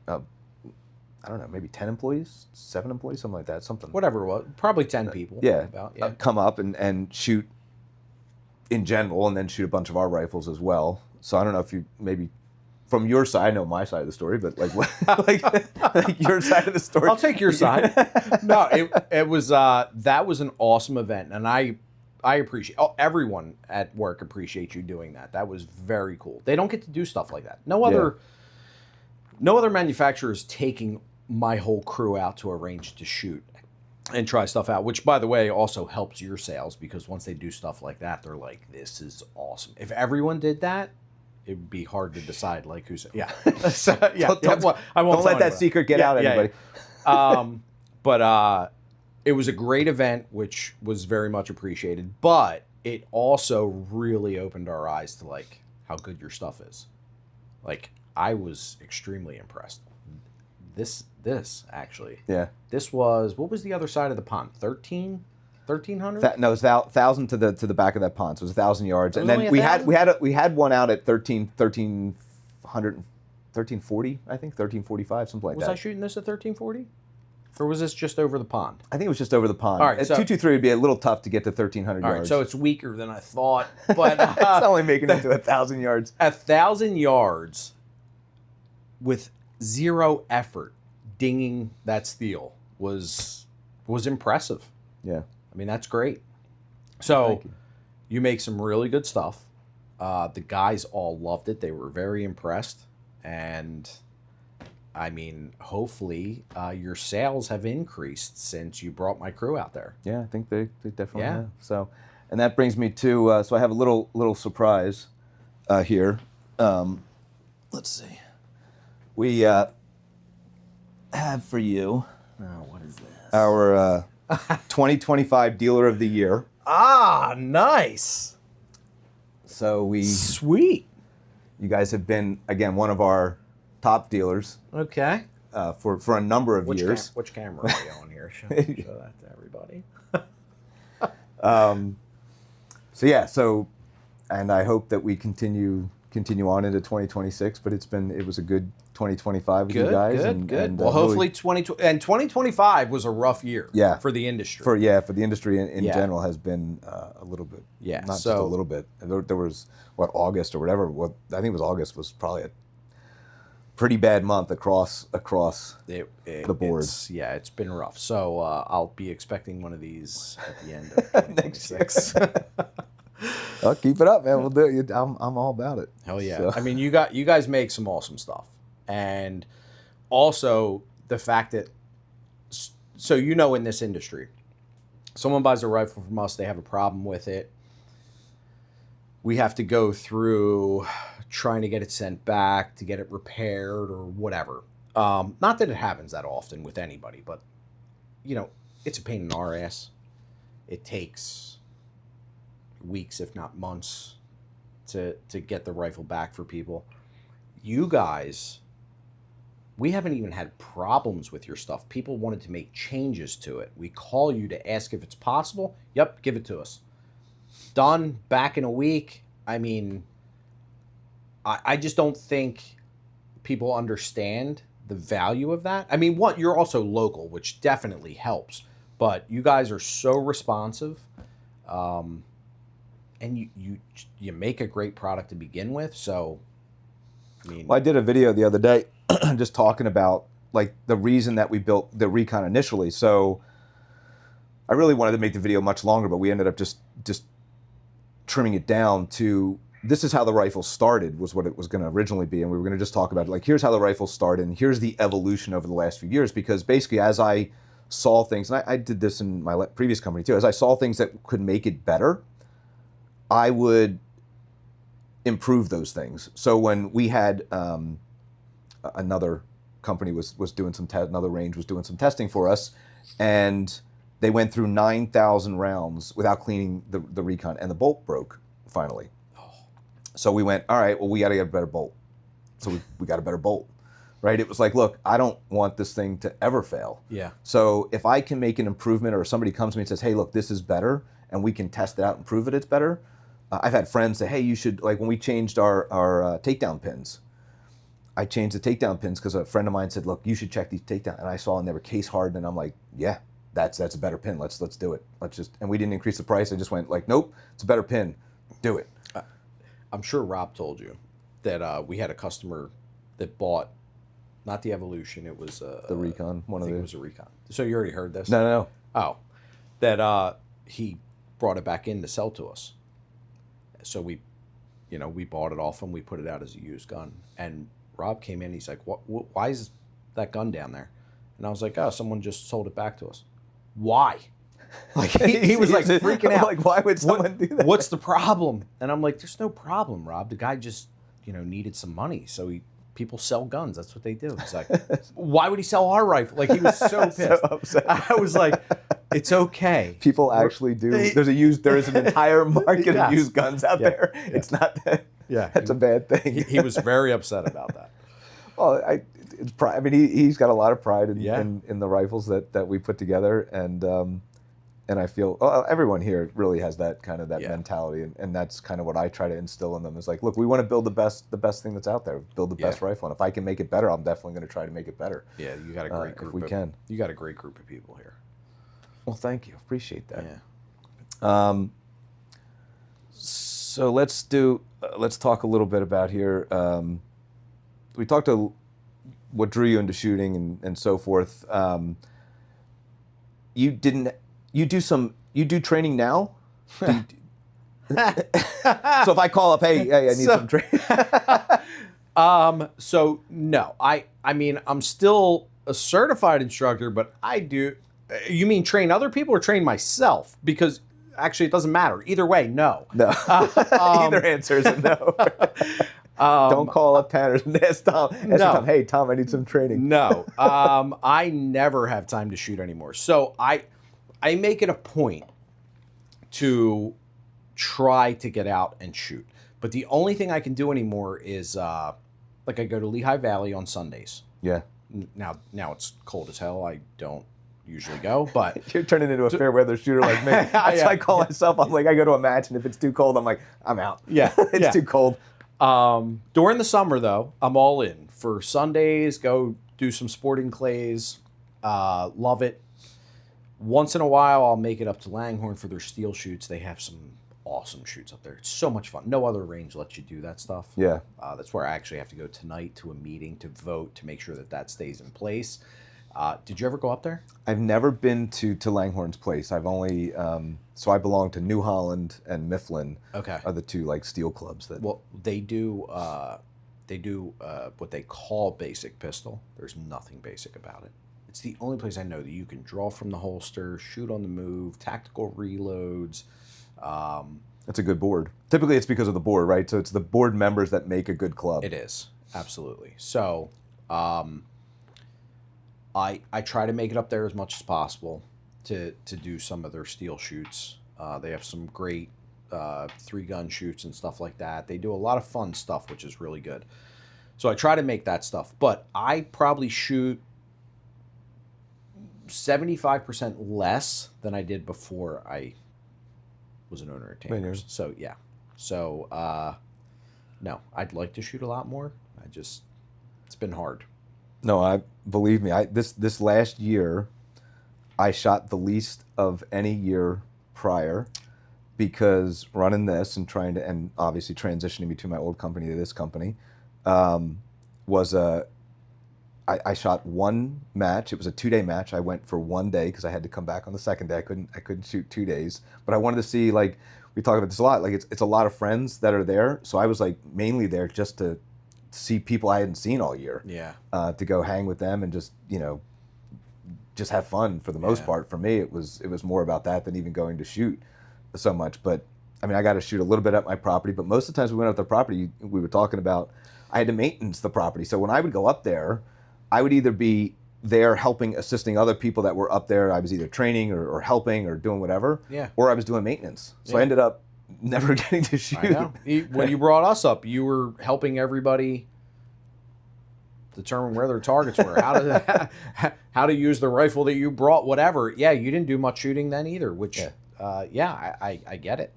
I don't know, maybe 10 employees, 7 employees, something like that, something. Whatever it was, probably 10 people. Yeah. About, come up and shoot in general, and then shoot a bunch of our rifles as well. So I don't know if you maybe from your side, I know my side of the story, but like like your side of the story. I'll take your side. No, it was that was an awesome event, and I appreciate everyone at work appreciates you doing that. That was very cool. They don't get to do stuff like that. No other manufacturer is taking my whole crew out to a range to shoot and try stuff out, which, by the way, also helps your sales, because once they do stuff like that, they're like, this is awesome. If everyone did that, it would be hard to decide, like, who's... Yeah. So, I won't let that secret get out, anybody. But it was a great event, which was very much appreciated, but it also really opened our eyes to, like, how good your stuff is. Like, I was extremely impressed. This actually. Yeah. This was, what was the other side of the pond? 1,300? No, it was 1,000 to the back of that pond. So it was 1,000 yards, and then we had one out at 1,340, I think 1,345, something like that. Was I shooting this at 1,340? Or was this just over the pond? I think it was just over the pond. All right, at 223 would be a little tough to get to 1,300 yards. All right, so it's weaker than I thought, but it's only making it to 1,000 yards. 1,000 yards with zero effort, dinging that steel was impressive. Yeah, I mean, that's great. So you make some really good stuff. The guys all loved it. They were very impressed, and I mean, hopefully your sales have increased since you brought my crew out there. Yeah, I think they definitely have. So, and that brings me to so I have a little surprise here. Let's see. We have for you. Oh, what is this? Our 2025 Dealer of the Year. Ah, nice. So Sweet. You guys have been, again, one of our top dealers. Okay. For a number of years. Which camera are we on here? Show that to everybody. So and I hope that we continue on into 2026. But it was a good 2025 with you guys. Good. Well, hopefully 2025 was a rough year. For the industry. For the industry in general has been a little bit. Yeah. Not just a little bit. There was August or whatever. I think it was August was probably a pretty bad month across the board. It's been rough. So I'll be expecting one of these at the end of 2026. I'll keep it up, man. We'll do it. I'm all about it. Hell yeah. So. I mean, you guys make some awesome stuff. And also the fact that, so in this industry, someone buys a rifle from us, they have a problem with it. We have to go through trying to get it sent back, to get it repaired or whatever. Not that it happens that often with anybody, but, it's a pain in our ass. It takes weeks, if not months, to get the rifle back for people. You guys, we haven't even had problems with your stuff. People wanted to make changes to it. We call you to ask if it's possible. Yep, give it to us. Done, back in a week. I mean, I just don't think people understand the value of that. I mean, you're also local, which definitely helps. But you guys are so responsive. And you make a great product to begin with. So, I mean, I did a video the other day just talking about like the reason that we built the Recon initially. So I really wanted to make the video much longer, but we ended up just trimming it down to this is how the rifle started was what it was going to originally be. And we were going to just talk about it. Like, here's how the rifle started and here's the evolution over the last few years. Because basically as I saw things, and I did this in my previous company too, as I saw things that could make it better, I would improve those things. So when we had another company was doing another range was doing some testing for us, and they went through 9,000 rounds without cleaning the Recon, and the bolt broke finally. So we went, all right, well, we got to get a better bolt. So we got a better bolt, right? It was like, look, I don't want this thing to ever fail. Yeah. So if I can make an improvement, or somebody comes to me and says, hey, look, this is better, and we can test it out and prove it's better. I've had friends say, hey, you should, like when we changed our takedown pins, I changed the takedown pins because a friend of mine said, look, you should check these takedown. And I saw and they were case hardened, and I'm like, yeah, that's a better pin. Let's do it. And we didn't increase the price. I just went like, nope, it's a better pin. Do it. I'm sure Rob told you that we had a customer that bought, not the Evolution, it was the Recon. I think it was a Recon. So you already heard this? No. Oh, that he brought it back in to sell to us. So we bought it off him. We put it out as a used gun. And Rob came in. He's like, why is that gun down there? And I was like, oh, someone just sold it back to us. Why? Like he was like freaking out. Like, why would someone do that? What's the problem? And I'm like, there's no problem, Rob. The guy just, needed some money. So people sell guns. That's what they do. He's like, why would he sell our rifle? Like, he was so pissed. So upset. I was like, it's okay. People actually do. There is an entire market of used guns out there. Yeah. It's not that. Yeah. That's a bad thing. He was very upset about that. Well, it's pride. I mean, he's got a lot of pride in the rifles that we put together, and I feel everyone here really has that kind of mentality, and that's kind of what I try to instill in them. Is like, look, we want to build the best thing that's out there, build the best rifle, and if I can make it better, I'm definitely going to try to make it better. Yeah, you got a great group. If we can. You got a great group of people here. Well, thank you, appreciate that. Yeah. So let's talk a little bit about here. We talked to what drew you into shooting and so forth. You do training now? So if I call up, hey, I need some training. So no, I mean, I'm still a certified instructor, but I do. You mean train other people or train myself? Because actually, it doesn't matter. Either way, no. No. Either answer is a no. Don't call up Tanner and ask Tom. Tom, hey, Tom, I need some training. No. I never have time to shoot anymore. So I make it a point to try to get out and shoot. But the only thing I can do anymore is like I go to Lehigh Valley on Sundays. Yeah. Now it's cold as hell. I don't usually go, but You're turning into a fair weather shooter like me. That's Yeah. what I call myself. I'm like, I go to a match, and if it's too cold, I'm like, I'm out. Yeah, It's yeah. too cold. During the summer, though, I'm all in. For Sundays, go do some sporting clays. Love it. Once in a while, I'll make it up to Langhorne for their steel shoots. They have some awesome shoots up there. It's so much fun. No other range lets you do that stuff. Yeah. That's where I actually have to go tonight to a meeting to vote to make sure that that stays in place. Did you ever go up there? I've never been to Langhorne's place. I've only so I belong to New Holland and Mifflin. Okay. Are the two like steel clubs that. Well, they do what they call basic pistol. There's nothing basic about it. It's the only place I know that you can draw from the holster, shoot on the move, tactical reloads. That's a good board. Typically, it's because of the board, right? So it's the board members that make a good club. It is, absolutely. So I try to make it up there as much as possible to do some of their steel shoots. They have some great 3-gun shoots and stuff like that. They do a lot of fun stuff, which is really good. So I try to make that stuff. But I probably shoot 75% less than I did before I was an owner at Tamers. So yeah. So no, I'd like to shoot a lot more. It's been hard. No, I believe me. This last year, I shot the least of any year prior, because running this and trying to, and obviously transitioning between my old company to this company, was I shot one match. It was a 2-day match. I went for 1 day because I had to come back on the second day. I couldn't shoot 2 days, but I wanted to see, like, we talk about this a lot. Like, it's a lot of friends that are there. So I was like mainly there just to see people I hadn't seen all year. Yeah. To go hang with them and just just have fun for the most Yeah. part. For me, it was more about that than even going to shoot so much. But I mean, I got to shoot a little bit at my property, but most of the times we went up the property, we were talking about, I had to maintenance the property. So when I would go up there, I would either be there assisting other people that were up there. I was either training or helping or doing whatever. Yeah. Or I was doing maintenance. So Yeah. I ended up never getting to shoot. I know. When you brought us up, you were helping everybody determine where their targets were, how to use the rifle that you brought, whatever. Yeah, you didn't do much shooting then either, which, I get it.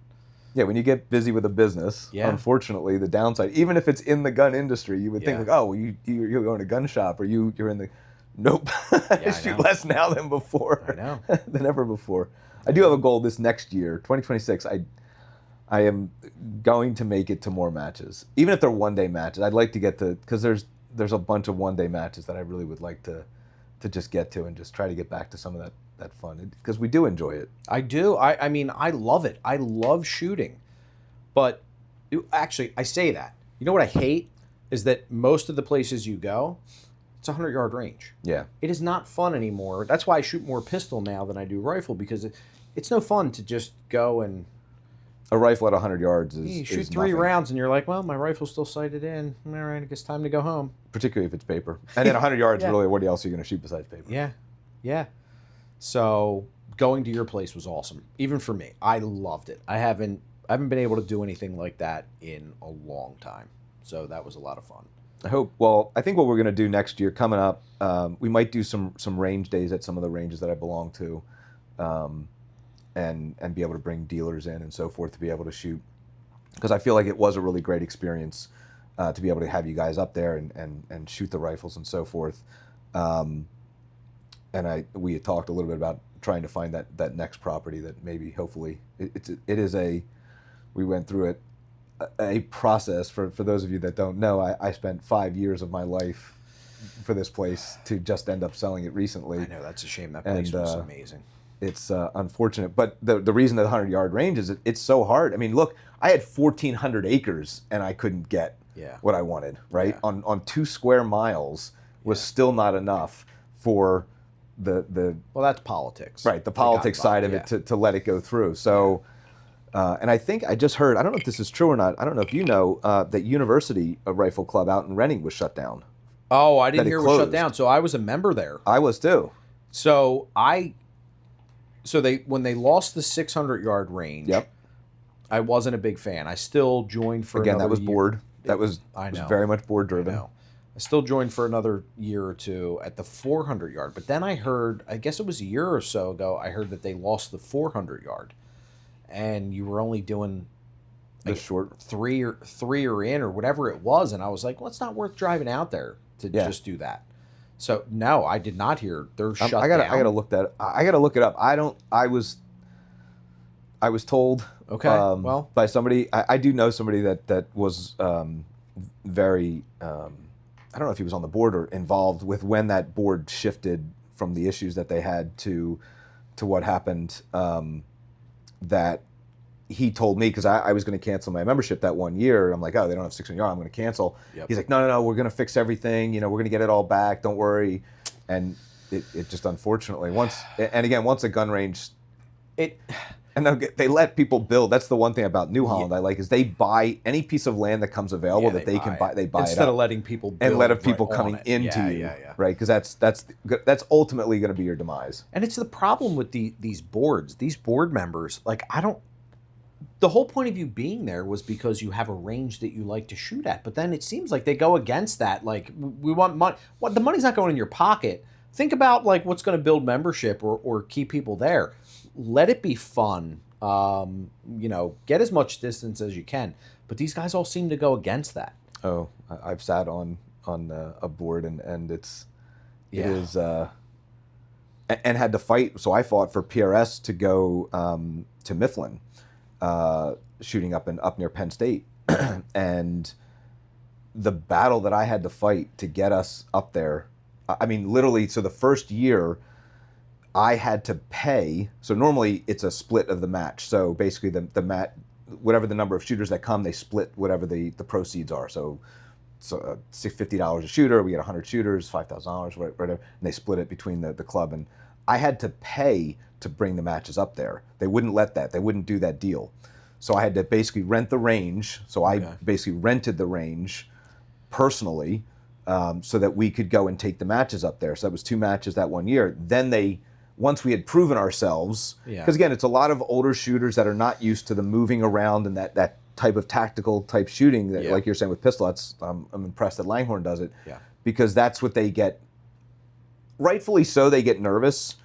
Yeah, when you get busy with a business, unfortunately, the downside, even if it's in the gun industry, you would think like, oh, well, you're going to a gun shop, or you're in the, nope. I shoot less now than before. I know. Than ever before. I do have a goal this next year, 2026. I am going to make it to more matches, even if they're 1-day matches. I'd like to get to, because there's a bunch of 1-day matches that I really would like to just get to and just try to get back to some of that fun, because we do enjoy it. I do. I mean, I love it. I love shooting. But actually, I say that. You know what I hate is that most of the places you go, it's a 100-yard range. Yeah. It is not fun anymore. That's why I shoot more pistol now than I do rifle, because it's no fun to just go and... A rifle at 100 yards is You shoot is 3 nothing. rounds and you're like, well, my rifle's still sighted in. All right, I guess time to go home. Particularly if it's paper. And then 100 yards, really, what else are you going to shoot besides paper? Yeah, yeah. So going to your place was awesome, even for me. I loved it. I haven't been able to do anything like that in a long time. So that was a lot of fun. I hope. Well, I think what we're going to do next year, coming up, we might do some range days at some of the ranges that I belong to, and be able to bring dealers in and so forth to be able to shoot, because I feel like it was a really great experience to be able to have you guys up there and shoot the rifles and so forth. And we had talked a little bit about trying to find that next property that maybe, hopefully, we went through it, a process. For those of you that don't know, I spent 5 years of my life for this place to just end up selling it recently. I know, that's a shame. That place was amazing. It's unfortunate, but the reason that 100-yard range is it's so hard. I mean, look, I had 1,400 acres and I couldn't get what I wanted, right? Yeah. On 2 square miles was still not enough for the Well, that's politics. right, the politics side of it to let it go through. So, and I think I just heard, I don't know if this is true or not, I don't know if you know, that University Rifle Club out in Renning was shut down. Oh, I didn't That it hear it was shut closed. down. So I was a member there. I was too. So when they lost the 600-yard range, I wasn't a big fan. I still joined for Again, that another was year. board. That was I know. very much board I driven. know. I still joined for another year or two at the 400 yard. But then I heard, I guess it was a year or so ago, I heard that they lost the 400 yard, and you were only doing The short. three or in or whatever it was, and I was like, well, it's not worth driving out there to just do that. So no, I did not hear they're shut down. I gotta look that. I gotta look it up. I was told. Okay. Well, by somebody. I do know somebody that was very. I don't know if he was on the board or involved with when that board shifted from the issues that they had to what happened. That he told me, because I was going to cancel my membership that one year. I'm like, oh, they don't have 600 yards. I'm going to cancel. Yep. He's like, no, we're going to fix everything. We're going to get it all back. Don't worry. And it just unfortunately once a gun range, and they let people build. That's the one thing about New Holland I like, is they buy any piece of land that comes available that they can buy. They buy instead it of letting people build and let people coming into you, right? Because that's ultimately going to be your demise. And it's the problem with these board members. Like, the whole point of you being there was because you have a range that you like to shoot at. But then it seems like they go against that. Like, we want money. What, the money's not going in your pocket. Think about like what's going to build membership or keep people there. Let it be fun. Get as much distance as you can. But these guys all seem to go against that. Oh, I've sat on a board and it is and had to fight. So I fought for PRS to go to Mifflin, shooting up near Penn State, and the battle that I had to fight to get us up there. I mean, literally. So the first year, I had to pay. So normally it's a split of the match. So basically the match, whatever the number of shooters that come, they split whatever the proceeds are. So $50 a shooter, we get 100 shooters, $5,000, whatever, and they split it between the club. And I had to pay to bring the matches up there. They wouldn't let that. They wouldn't do that deal. So I had to basically rent the range. So I basically rented the range personally, so that we could go and take the matches up there. So that was 2 matches that one year. Then once we had proven ourselves, because again, it's a lot of older shooters that are not used to the moving around and that type of tactical type shooting that, like you're saying with pistol. I'm impressed that Langhorne does it, because that's what they get. Rightfully so, they get nervous,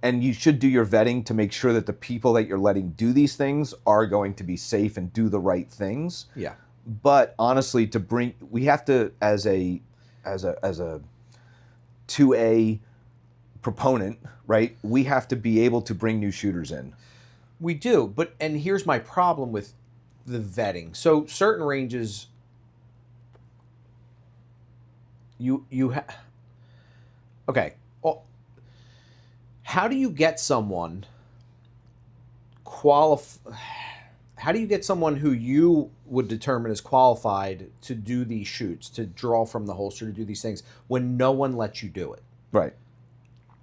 and you should do your vetting to make sure that the people that you're letting do these things are going to be safe and do the right things. Yeah. But honestly, we have to, as a 2A proponent, right? We have to be able to bring new shooters in. We do, and here's my problem with the vetting. So certain ranges, okay. Well, how do you get someone How do you get someone who you would determine is qualified to do these shoots, to draw from the holster, to do these things, when no one lets you do it? Right.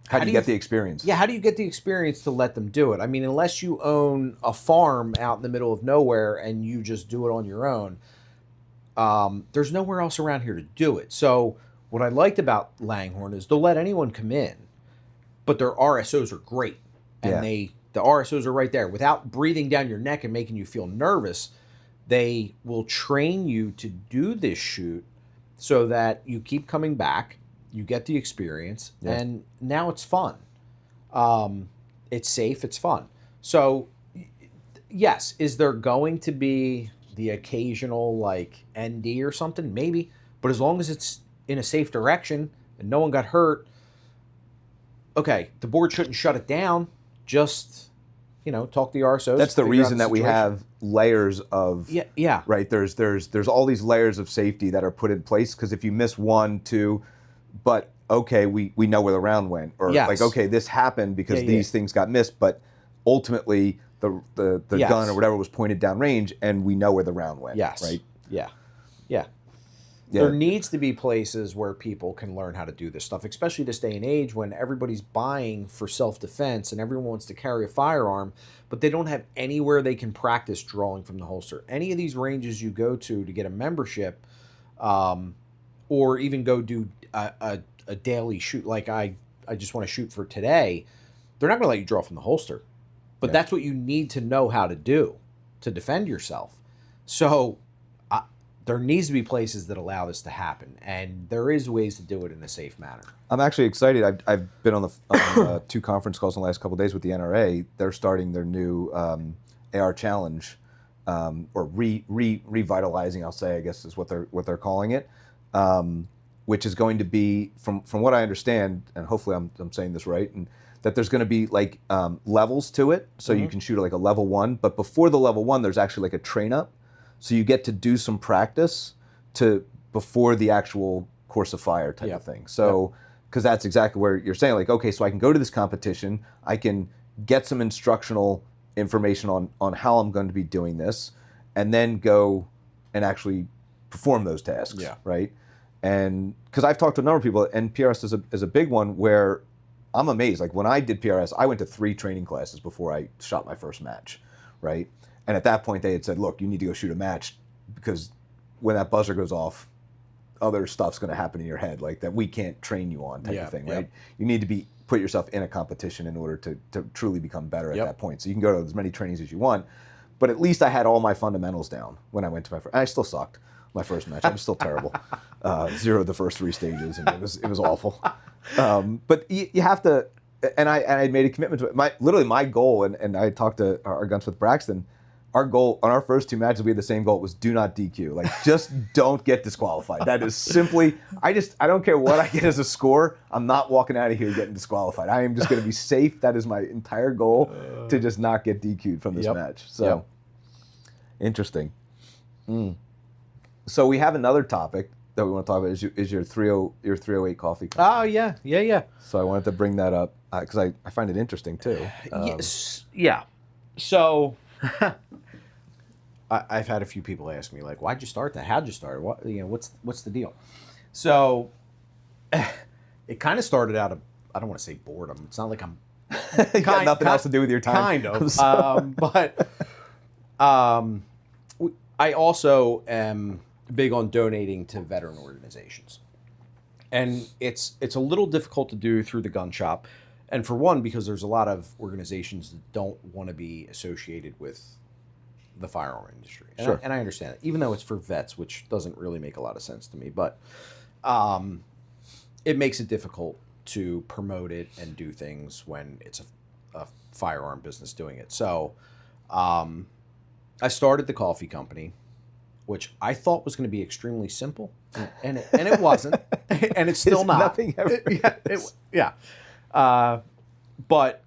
How do you get the experience? Yeah, how do you get the experience to let them do it? I mean, unless you own a farm out in the middle of nowhere and you just do it on your own, there's nowhere else around here to do it. So what I liked about Langhorne is they'll let anyone come in, but their RSOs are great. And the RSOs are right there. Without breathing down your neck and making you feel nervous, they will train you to do this shoot so that you keep coming back, you get the experience, and now it's fun. It's safe, it's fun. So, yes, is there going to be the occasional, like, ND or something? Maybe. But as long as it's in a safe direction and no one got hurt, okay, the board shouldn't shut it down. Just, talk to the RSOs. That's the reason that we have layers of right. There's all these layers of safety that are put in place, because if you miss 1, 2, but okay, we know where the round went, or like, okay, this happened because these things got missed, but ultimately the gun or whatever was pointed downrange, and we know where the round went. Yes. Right. Yeah. There needs to be places where people can learn how to do this stuff, especially this day and age when everybody's buying for self-defense and everyone wants to carry a firearm, but they don't have anywhere they can practice drawing from the holster. Any of these ranges you go to get a membership, or even go do a daily shoot, like I just want to shoot for today, they're not going to let you draw from the holster. But that's what you need to know how to do to defend yourself. So there needs to be places that allow this to happen, and there is ways to do it in a safe manner. I'm actually excited. I've been on 2 conference calls in the last couple of days with the NRA. They're starting their new AR challenge, or revitalizing. I'll say, I guess, is what they're calling it, which is going to be, from what I understand, and hopefully I'm saying this right, and that there's going to be like levels to it, so you can shoot like a level 1. But before the level 1, there's actually like a train up, so you get to do some practice before the actual course of fire type of thing. So, because that's exactly where you're saying, like, okay, so I can go to this competition, I can get some instructional information on how I'm going to be doing this, and then go and actually perform those tasks, right? And because I've talked to a number of people, and PRS is a big one where I'm amazed. Like when I did PRS, I went to 3 training classes before I shot my first match, right? And at that point, they had said, look, you need to go shoot a match, because when that buzzer goes off, other stuff's going to happen in your head, like that we can't train you on type of thing, right? You need to put yourself in a competition in order to truly become better at that point. So you can go to as many trainings as you want, but at least I had all my fundamentals down when I went to my first. I still sucked my first match. I was still terrible. 0 the first 3 stages, and it was awful. But you have to, and I made a commitment to it. Literally my goal, and I talked to our Gunsmith Braxton. Our goal on our first 2 matches, we had the same goal. It was do not DQ. Like, just don't get disqualified. That is simply, I don't care what I get as a score. I'm not walking out of here getting disqualified. I am just going to be safe. That is my entire goal, to just not get DQ'd from this match. So, interesting. So we have another topic that we want to talk about is your 308 coffee company. Oh, yeah. So I wanted to bring that up because I find it interesting too. Yes, yeah. So I've had a few people ask me, like, why'd you start that? How'd you start? What, what's the deal? So it kind of started out of, I don't want to say boredom. It's not like I'm you got nothing else to do with your time. Kind of. But I also am big on donating to veteran organizations. And it's a little difficult to do through the gun shop. And for one, because there's a lot of organizations that don't want to be associated with the firearm industry. And, and I understand it, even though it's for vets, which doesn't really make a lot of sense to me. But it makes it difficult to promote it and do things when it's a firearm business doing it. So I started the coffee company, which I thought was going to be extremely simple, and it wasn't, and it's still not. Nothing ever. But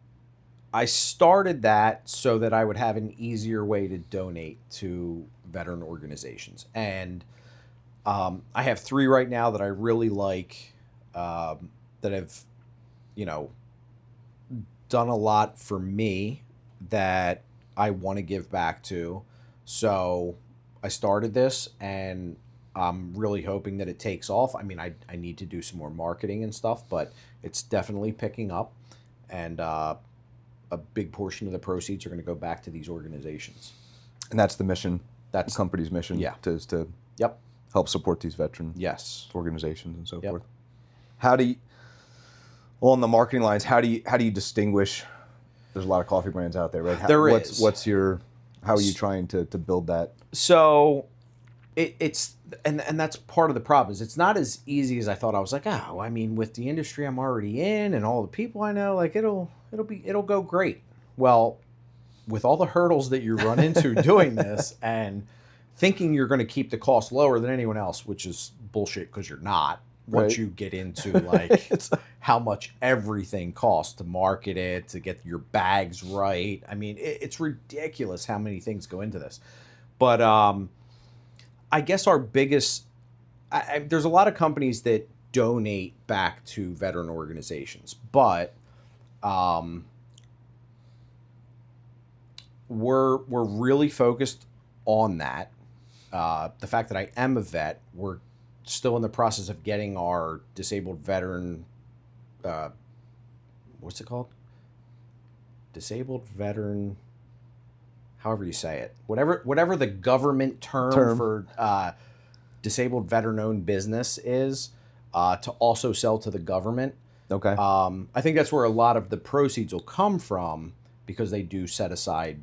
I started that so that I would have an easier way to donate to veteran organizations, and I have 3 right now that I really like, that have, done a lot for me that I want to give back to. So I started this, and I'm really hoping that it takes off. I mean, I need to do some more marketing and stuff, but it's definitely picking up, and a big portion of the proceeds are going to go back to these organizations. And that's the mission. That's the company's mission. Yeah. Is to help support these veteran organizations and so forth. How do you, on the marketing lines, how do you distinguish? There's a lot of coffee brands out there, right? How are you trying to build that? So it's and that's part of the problem, is it's not as easy as I thought. I was like, I mean, with the industry I'm already in and all the people I know, like it'll go great. Well, with all the hurdles that you run into doing this and thinking you're going to keep the cost lower than anyone else, which is bullshit, because you're not. Once you get into like how much everything costs to market it, to get your bags right. I mean, it's ridiculous how many things go into this. But I guess our biggest, there's a lot of companies that donate back to veteran organizations, but we're really focused on that. The fact that I am a vet, we're still in the process of getting our disabled veteran, what's it called? Disabled veteran, however you say it. Whatever the government term. For disabled veteran-owned business is, to also sell to the government. Okay. I think that's where a lot of the proceeds will come from, because they do set aside,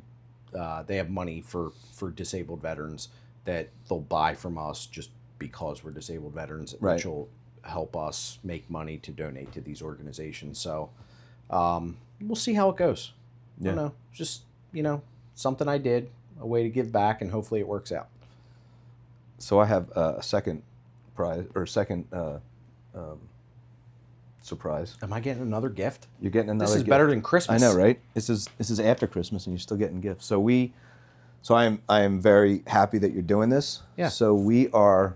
they have money for disabled veterans that they'll buy from us just because we're disabled veterans, Right. which will help us make money to donate to these organizations. So we'll see how it goes. I don't know. Just, something I did, a way to give back, and hopefully it works out. So I have a second prize or second surprise. Am I getting another gift? You're getting another. This is gift. better than Christmas. I know, right? This is after Christmas, and you're still getting gifts. So I am very happy that you're doing this. Yeah. So we are.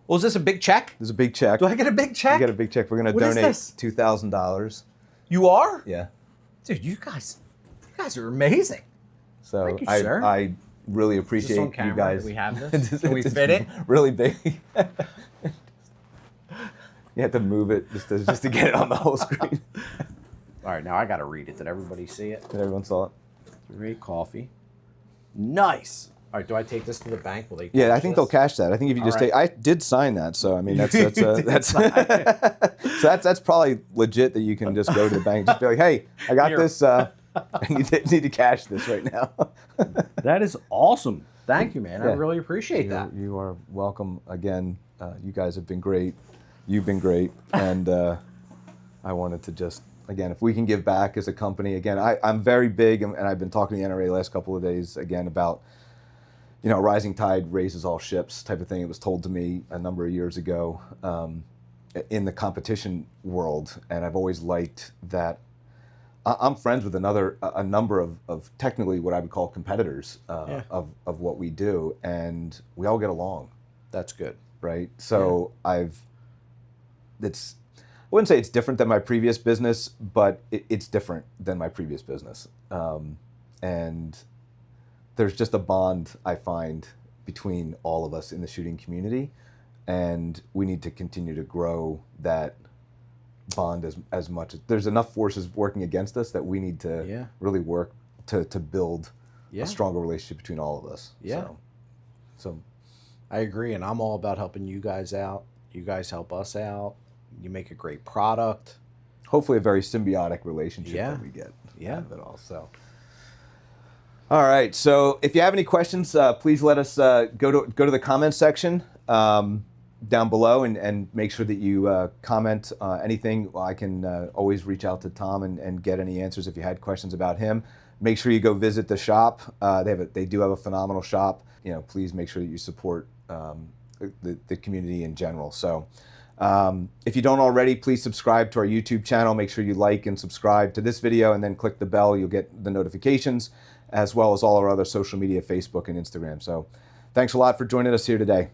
Well, is this a big check? There's a big check. Do I get a big check? You get a big check. We're going to What is donate this? $2,000. You are? Yeah. Dude, you guys are amazing. So Thank you, sir. I really Is this appreciate on camera? you guys. Do we have this? Can we fit it? Really big. You have to move it just to get it on the whole screen. All right, now I got to read it. Did everybody see it? Did everyone saw it? 3 coffee. Nice. All right, do I take this to the bank? Will they? Yeah, I cash think this? they'll cash that. I think if you just All take, I did sign that, so I mean that's You did that's sign so that's probably legit that you can just go to the bank, just be like, hey, I got Here. this. I need to cash this right now. That is awesome. Thank you, man. I Yeah. really appreciate that. You are welcome again. You guys have been great. You've been great, and I wanted to just again, if we can give back as a company, again, I'm very big, and I've been talking to the NRA the last couple of days again about. Rising tide raises all ships type of thing. It was told to me a number of years ago in the competition world, and I've always liked that. I'm friends with a number of technically what I would call competitors of what we do, and we all get along, That's good. right? So I wouldn't say it's different than my previous business, but it's different than my previous business, and there's just a bond I find between all of us in the shooting community, and we need to continue to grow that bond as much. There's enough forces working against us that we need to really work to build a stronger relationship between all of us. Yeah. So I agree, and I'm all about helping you guys out. You guys help us out. You make a great product. hopefully a very symbiotic relationship that we get Yeah. out of it all. So. All right. So if you have any questions, please let us go to the comments section down below and make sure that you comment anything. I can always reach out to Tom and get any answers if you had questions about him. Make sure you go visit the shop. They do have a phenomenal shop. Please make sure that you support the community in general. So if you don't already, please subscribe to our YouTube channel. Make sure you like and subscribe to this video and then click the bell. You'll get the notifications, as well as all our other social media, Facebook and Instagram. So thanks a lot for joining us here today.